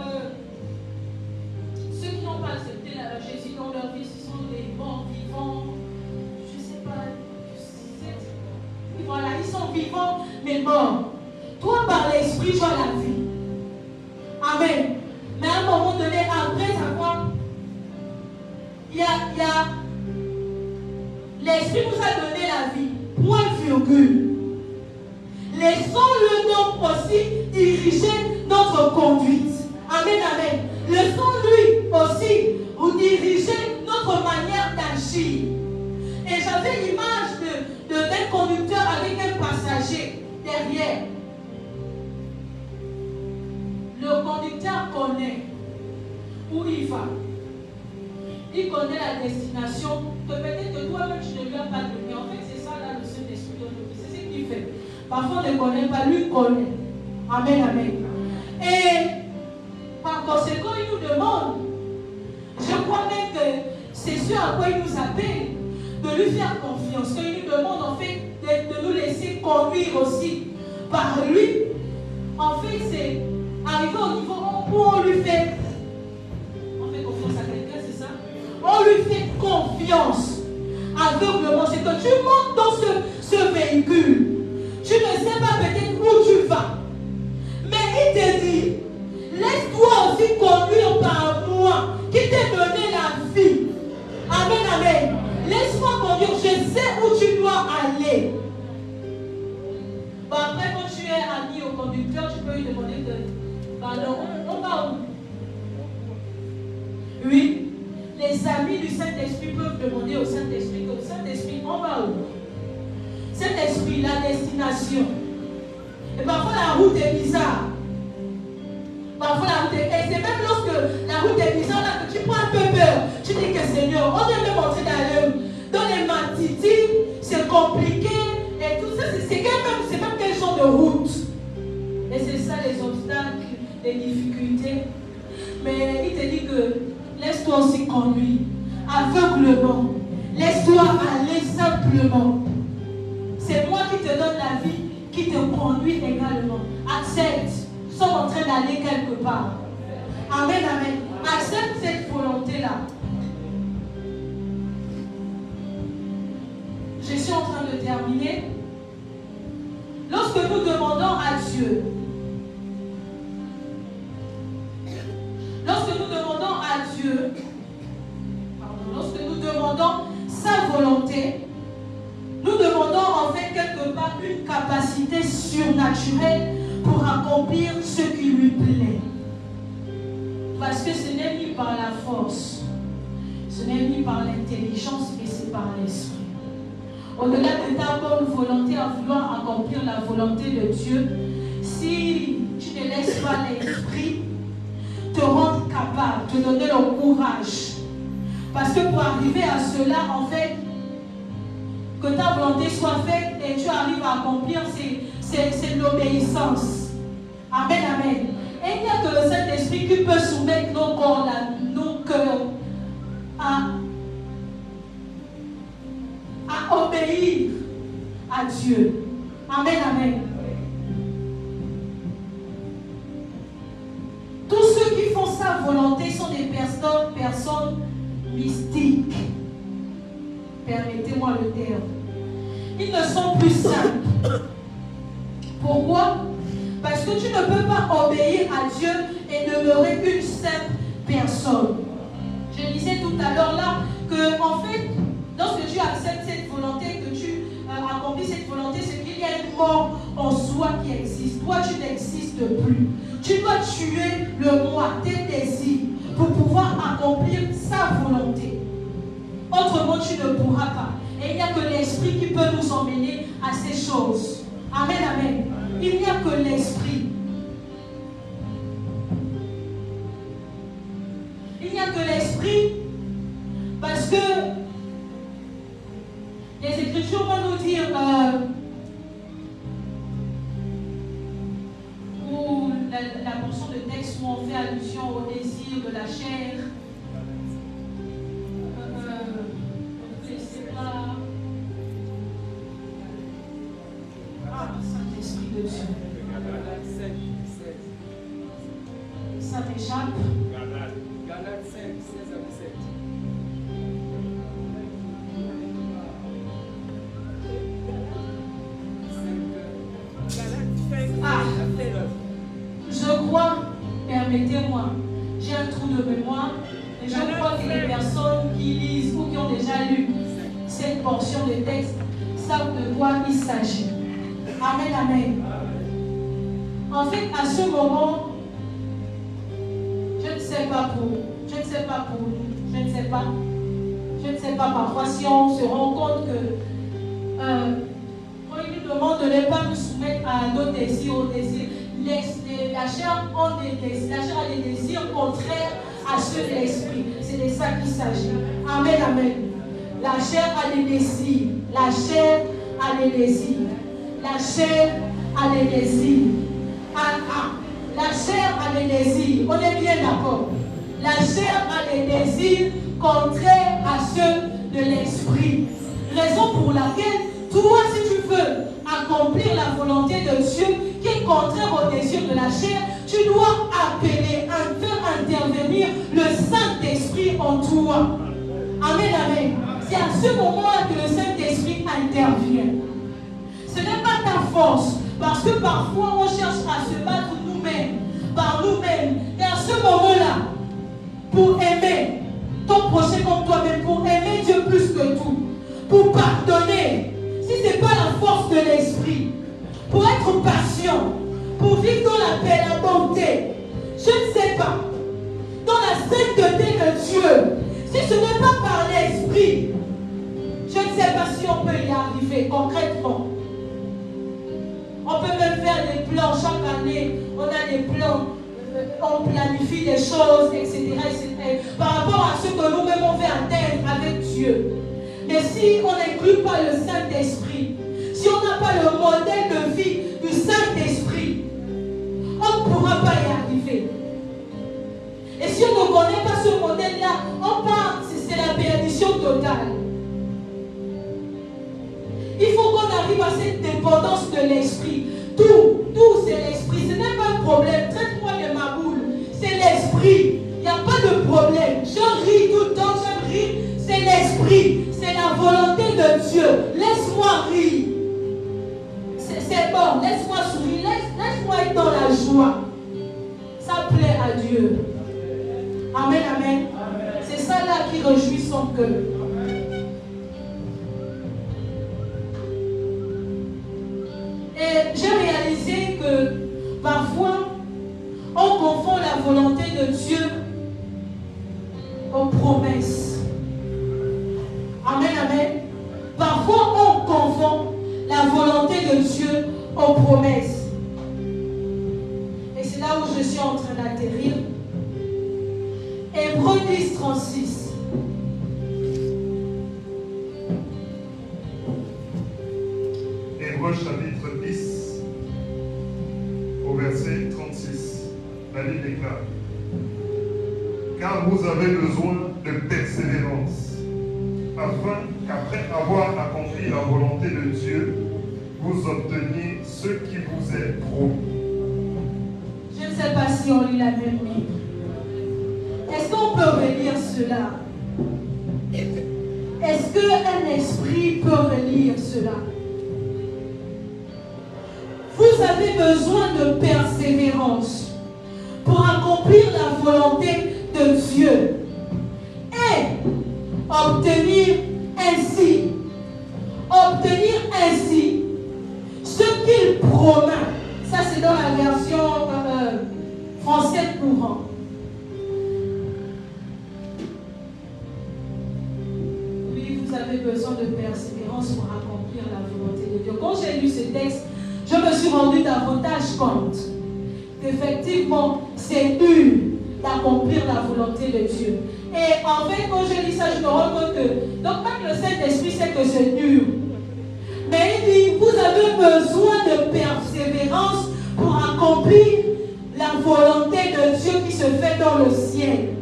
ceux qui n'ont pas accepté Jésus dans leur vie, ce sont des morts vivants. Je ne sais pas. Voilà, ils sont vivants, mais morts. Toi, par l'esprit, tu as la vie. Amen. Mais à un moment donné, après avoir, il y a l'Esprit nous a donné la vie. Point virgule. Laissons-le donc aussi diriger notre conduite. Amen, amen. Laissons-lui aussi vous diriger notre manière d'agir. Et j'avais l'image d'un conducteur avec un passager derrière. Le conducteur connaît où il va. Il connaît la destination que peut-être que toi-même tu ne lui as pas donné. En fait, c'est ça là le Saint-Esprit de nous. C'est ce qu'il fait. Parfois on ne connaît pas, lui connaît. Amen, amen. Et par conséquent, il nous demande, je crois même que c'est ce à quoi il nous appelle, de lui faire confiance. Qu'il nous demande en fait de nous laisser conduire aussi par lui. En fait, c'est arriver au niveau où on lui fait confiance à quelqu'un, c'est ça? On lui fait confiance aveuglement. C'est que tu montes dans ce véhicule. Tu ne sais pas peut-être où tu vas. Mais il te dit, laisse-toi aussi conduire par moi qui t'ai donné la vie. Amen, amen. Laisse-moi conduire, je sais où tu dois aller. Bon, après, quand tu es ami au conducteur, tu peux lui demander pardon, on va où? Oui, les amis du Saint-Esprit peuvent demander au Saint-Esprit que Saint-Esprit, on va où? Saint-Esprit, la destination. Et parfois la route est bizarre. Parfois la route est... Et c'est même lorsque la route est bizarre là que tu prends un peu peur. Tu dis que Seigneur, on vient de montrer dans les Matiti, c'est compliqué. Et tout ça, c'est même quel genre de route. Et c'est ça les obstacles, les difficultés. Mais il te dit que laisse-toi aussi conduire aveuglement. Laisse-toi aller simplement. C'est moi qui te donne la vie, qui te conduit également. Accepte. Nous sommes en train d'aller quelque part. Amen, amen. Accepte cette volonté-là. Je suis en train de terminer. lorsque nous demandons à Dieu, lorsque nous demandons sa volonté, nous demandons en fait quelque part une capacité surnaturelle pour accomplir ce qui lui plaît. Parce que ce n'est ni par la force, ce n'est ni par l'intelligence, mais c'est par l'esprit. Au-delà de ta bonne volonté à vouloir accomplir la volonté de Dieu, si tu ne laisses pas l'esprit te rendre capable, te donner le courage. Parce que pour arriver à cela, en fait, que ta volonté soit faite et tu arrives à accomplir, c'est l'obéissance. Amen, amen. Et il n'y a que le Saint-Esprit qui peut soumettre nos corps, nos cœurs à obéir à Dieu. Amen, amen. Tous ceux qui font sa volonté sont des personnes mystiques. Permettez-moi le terme. Ils ne sont plus simples. Pourquoi? Parce que tu ne peux pas obéir à Dieu et demeurer une simple personne. Je disais tout à l'heure là que en fait, lorsque tu acceptes cette volonté, que tu accomplis cette volonté, c'est qu'il y a une mort en soi qui existe. Toi, tu n'existes plus. Tu dois tuer le moi, tes désirs, pour pouvoir accomplir sa volonté. Autrement, tu ne pourras pas. Et il n'y a que l'esprit qui peut nous emmener à ces choses. Amen, amen. Il n'y a que l'esprit. Il n'y a que l'esprit parce que les Écritures vont nous dire ou la portion de texte où on fait allusion au désir de la chair. Saint-Esprit de Dieu. Ça m'échappe. Galates 5, 16 à 17. Je crois, permettez-moi, j'ai un trou de mémoire, et je crois que les personnes qui lisent ou qui ont déjà lu cette portion de texte savent de quoi il s'agit. Amen, amen. En fait, à ce moment, je ne sais pas pour nous, je ne sais pas parfois si on se rend compte que quand il nous demande de ne pas nous soumettre à nos désirs, aux désirs, la chair a des désirs contraires à ceux de l'esprit. C'est de ça qu'il s'agit. Amen, amen. La chair a des désirs. La chair a des désirs. La chair a des désirs. La chair a des désirs. On est bien d'accord. La chair a des désirs contraires à ceux de l'esprit. Raison pour laquelle, toi, si tu veux accomplir la volonté de Dieu qui est contraire au désir de la chair, tu dois appeler, faire intervenir le Saint-Esprit en toi. Amen, amen. C'est à ce moment-là que le Saint-Esprit intervient. Ce n'est pas ta force, parce que parfois on cherche à se battre nous-mêmes, par nous-mêmes. Et à ce moment-là, pour aimer ton prochain comme toi-même, pour aimer Dieu plus que tout, pour pardonner, si ce n'est pas la force de l'esprit, pour être patient, pour vivre dans la paix, la bonté, je ne sais pas, dans la sainteté de Dieu, si ce n'est pas par l'esprit, je ne sais pas si on peut y arriver concrètement. On peut même faire des plans chaque année, on a des plans, on planifie des choses, etc., etc. Par rapport à ce que nous-mêmes on veut atteindre avec Dieu. Mais si on n'inclut pas le Saint-Esprit, si on n'a pas le modèle de vie du Saint-Esprit, on ne pourra pas y arriver. Et si on ne connaît pas ce modèle-là, on part, c'est la perdition totale. Il faut qu'on arrive à cette dépendance de l'esprit. Tout c'est l'esprit. Ce n'est pas un problème. Traite-moi de ma boule. C'est l'esprit. Il n'y a pas de problème. Je ris tout le temps, j'aime rire. C'est l'esprit. C'est la volonté de Dieu. Laisse-moi rire. C'est bon. Laisse-moi cœur. Et j'ai réalisé que parfois, on confond la volonté de Dieu aux promesses. Amen, amen. Parfois, on confond la volonté de Dieu aux promesses. Et c'est là où je suis en train d'atterrir. Hébreux 10, 36. Hébreux chapitre 10, au verset 36. La Bible déclare: car vous avez besoin de persévérance, afin qu'après avoir accompli la volonté de Dieu, vous obteniez ce qui vous est promis. Je ne sais pas si on lit la même Bible. Est-ce qu'on peut relire cela? Est-ce qu'un esprit peut relire cela? Vous avez besoin de persévérance pour accomplir la volonté de Dieu et obtenir ainsi ce qu'il promet. Ça, c'est dans la version française courante. Oui, vous avez besoin de persévérance pour accomplir la volonté de Dieu. Quand j'ai lu ce texte, je me suis rendu davantage compte qu'effectivement, c'est dur d'accomplir la volonté de Dieu. Et en fait, quand je lis ça, je me rends compte que, donc même le Saint-Esprit sait que c'est dur. Mais il dit, vous avez besoin de persévérance pour accomplir la volonté de Dieu qui se fait dans le ciel.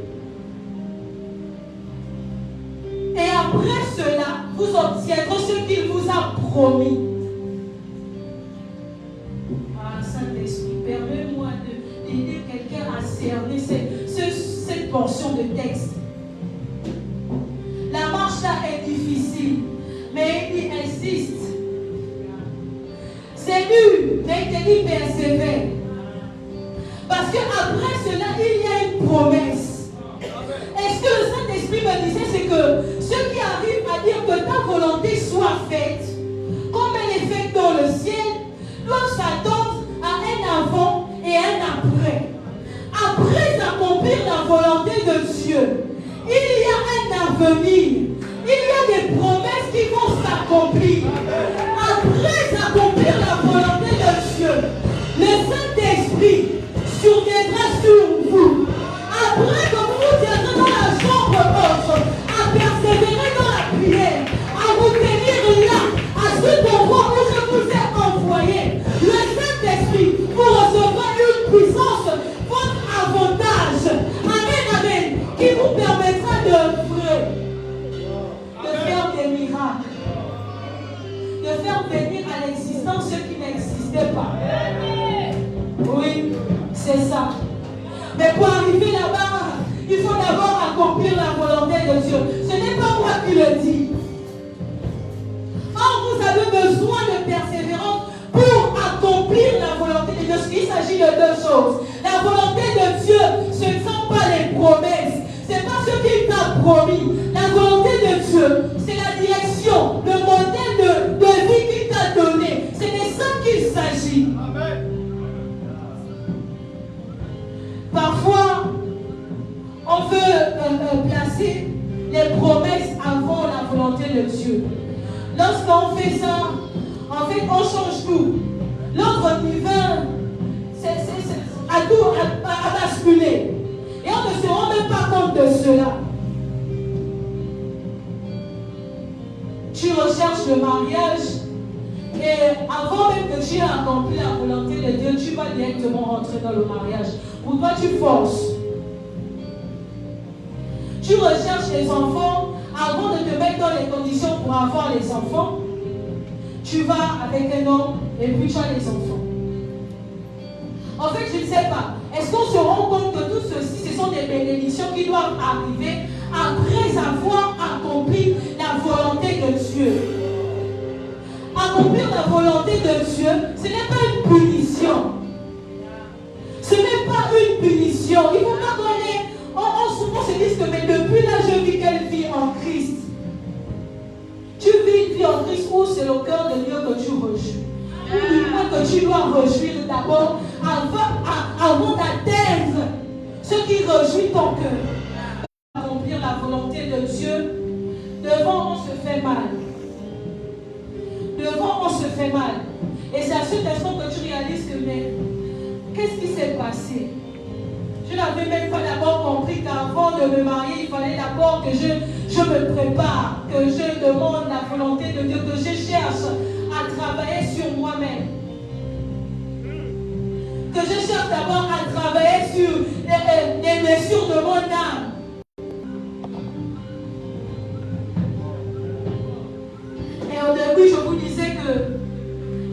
Et après cela, vous obtiendrez ce qu'il vous a promis. Ah, Saint-Esprit, permets-moi d'aider quelqu'un à cerner cette portion de texte. La marche là est difficile, mais il insiste. C'est dur, mais il te dit persévère. Parce qu'après cela, il y a une promesse. Et ce que le Saint-Esprit me disait, c'est que ceux qui arrivent à dire que ta volonté soit faite, comme elle est faite dans le ciel, doivent s'attendre à un avant et un après. Après accomplir la volonté de Dieu, il y a un avenir. Il y a des promesses qui vont s'accomplir. Après accomplir la volonté de Dieu, le Saint-Esprit surviendra sur vous. Après que vous viendrez dans la chambre haute, à persévérer dans la prière, à vous tenir là, à cet endroit où je vous ai envoyé, le Saint-Esprit vous recevra une puissance, votre avantage. Amen, amen, qui vous permettra de faire des miracles, de faire venir à l'existence ce qui n'existait pas. Oui, c'est ça. Mais pour arriver là-bas, il faut d'abord accomplir la volonté de Dieu. Ce n'est pas moi qui le dis. Or, vous avez besoin de persévérance pour accomplir la volonté de Dieu. Il s'agit de deux choses. La volonté de Dieu, ce ne sont pas les promesses. Ce n'est pas ce qu'il t'a promis. La volonté de Dieu, c'est la direction, le modèle de vie qu'il t'a donné. C'est de ça qu'il s'agit. Amen. Parfois, on veut placer les promesses avant la volonté de Dieu. Lorsqu'on fait ça, en fait, on change tout. L'autre niveau, à tout à basculer. Et on ne se rend même pas compte de cela. Tu recherches le mariage et avant même que tu aies accompli la volonté de Dieu, tu vas directement rentrer dans le mariage. Pour toi, tu forces. Tu recherches les enfants avant de te mettre dans les conditions pour avoir les enfants. Tu vas avec un homme et puis tu as les enfants. En fait, je ne sais pas. Est-ce qu'on se rend compte que tout ceci, ce sont des bénédictions qui doivent arriver après avoir accompli la volonté de Dieu? Accomplir la volonté de Dieu, ce n'est pas une punition. Ce n'est pas une punition. Il ne faut pas qu'on se dise que mais depuis là, je vis quelle vie en Christ. que tu dois réjouir d'abord avant d'atteindre ce qui réjouit ton cœur. Accomplir la volonté de Dieu, devant on se fait mal. Devant on se fait mal. Et c'est à cet instant que tu réalises que, mais qu'est-ce qui s'est passé? Je n'avais même pas d'abord compris qu'avant de me marier, il fallait d'abord que je me prépare, que je demande la volonté de Dieu, que je cherche à travailler sur moi-même. Que je cherche d'abord à travailler sur les blessures de mon âme. Et au début, je vous disais que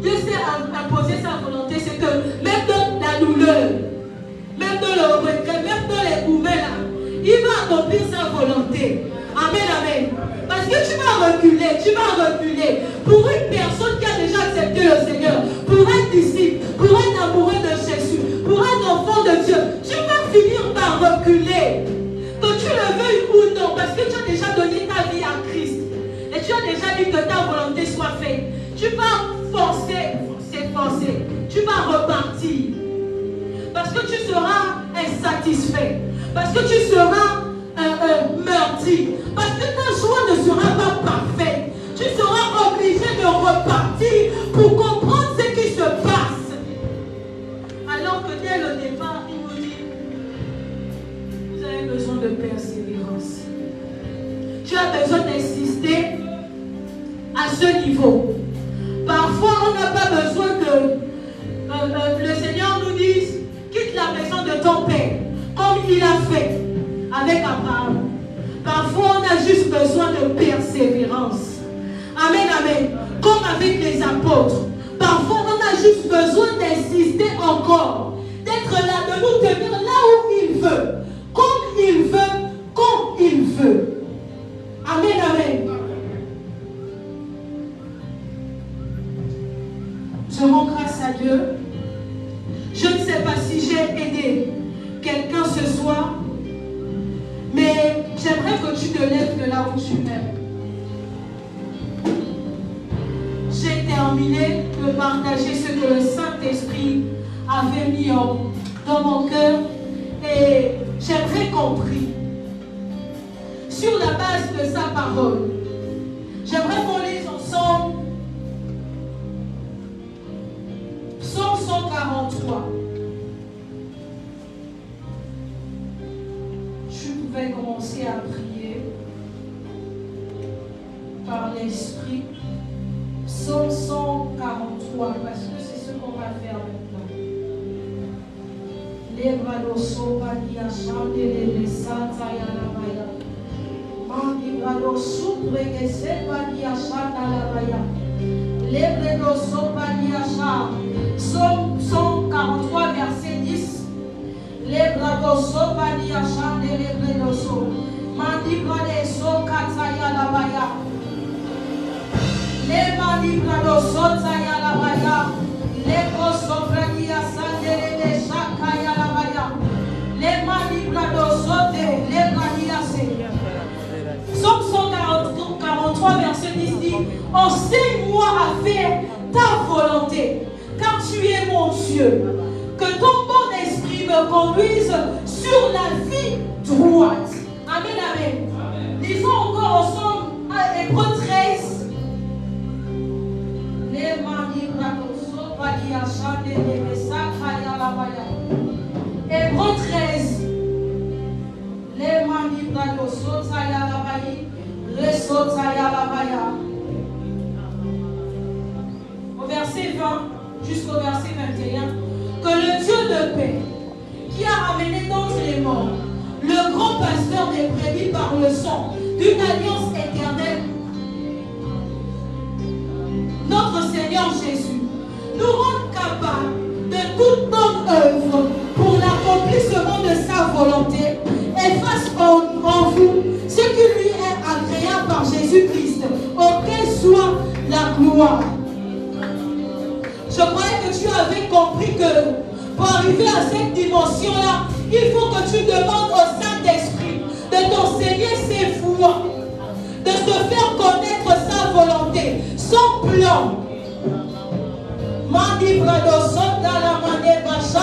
Dieu s'est imposé sa volonté, c'est que même dans la douleur, même dans le regret, même dans les couvents là, il va accomplir sa volonté. Amen, amen. Parce que tu vas reculer pour une personne qui a déjà accepté le Seigneur, pour un disciple, pour un amoureux de Jésus, pour un enfant de Dieu. Tu vas finir par reculer, que tu le veuilles ou non, parce que tu as déjà donné ta vie à Christ. Et tu as déjà dit que ta volonté soit faite. Tu vas forcer. Tu vas repartir. Parce que tu seras insatisfait. Parce que tu seras meurtri. Parce que ta joie ne sera pas parfaite. Tu seras obligé de repartir pour comprendre ce qui se passe. Alors que dès le départ, il nous dit, vous avez besoin de persévérance. Tu as besoin d'insister à ce niveau. Parfois, on n'a pas besoin que le Seigneur nous dise, quitte la maison de ton père, comme il a fait avec Abraham. Parfois, on a juste besoin de persévérance. Amen, amen. Comme avec les apôtres. Parfois, on a juste besoin d'insister encore. D'être là, de nous tenir là où il veut. Comme il veut, quand il veut. Amen, amen. Je rends grâce à Dieu. Je ne sais pas si j'ai aidé quelqu'un ce soir, mais j'aimerais que tu te lèves de là où tu es. J'ai terminé de partager ce que le Saint-Esprit avait mis dans mon cœur et j'aimerais qu'on prie sur la base de sa parole. J'aimerais qu'on lise ensemble Psaume 143. Je pouvais commencer à prier par l'Esprit. Psaume 143, parce que c'est ce qu'on va faire maintenant. Psaume 143, verset 10. Les bradoso badiacha de lebredoso. Mandi bradeso kataya la baya. Les mandi bradoso taya la baya. Les broso bradiasa de shakaya la baya. Les mandi bradoso de les bradiase. Psaume 143, verset 10 dit: enseigne-moi à faire ta volonté, car tu es mon Dieu. Que ton bon esprit me conduise sur la vie droite. Amen, amen. Lisons encore ensemble à Hébreux 13. Hébreux 13. Au verset 20 jusqu'au verset 21, que le Dieu de paix, qui a ramené d'entre les morts le grand pasteur des brebis par le sang d'une alliance éternelle, notre Seigneur Jésus, nous rende capables de toute bonne œuvre pour l'accomplissement de sa volonté et fasse en vous ce qui lui est agréable par Jésus-Christ, auquel soit la gloire. Je croyais que tu avais compris que pour arriver à cette dimension-là, il faut que tu demandes au Saint-Esprit de t'enseigner ses voies, de te faire connaître sa volonté, son plan. Mandi Libra do sonda la mane basha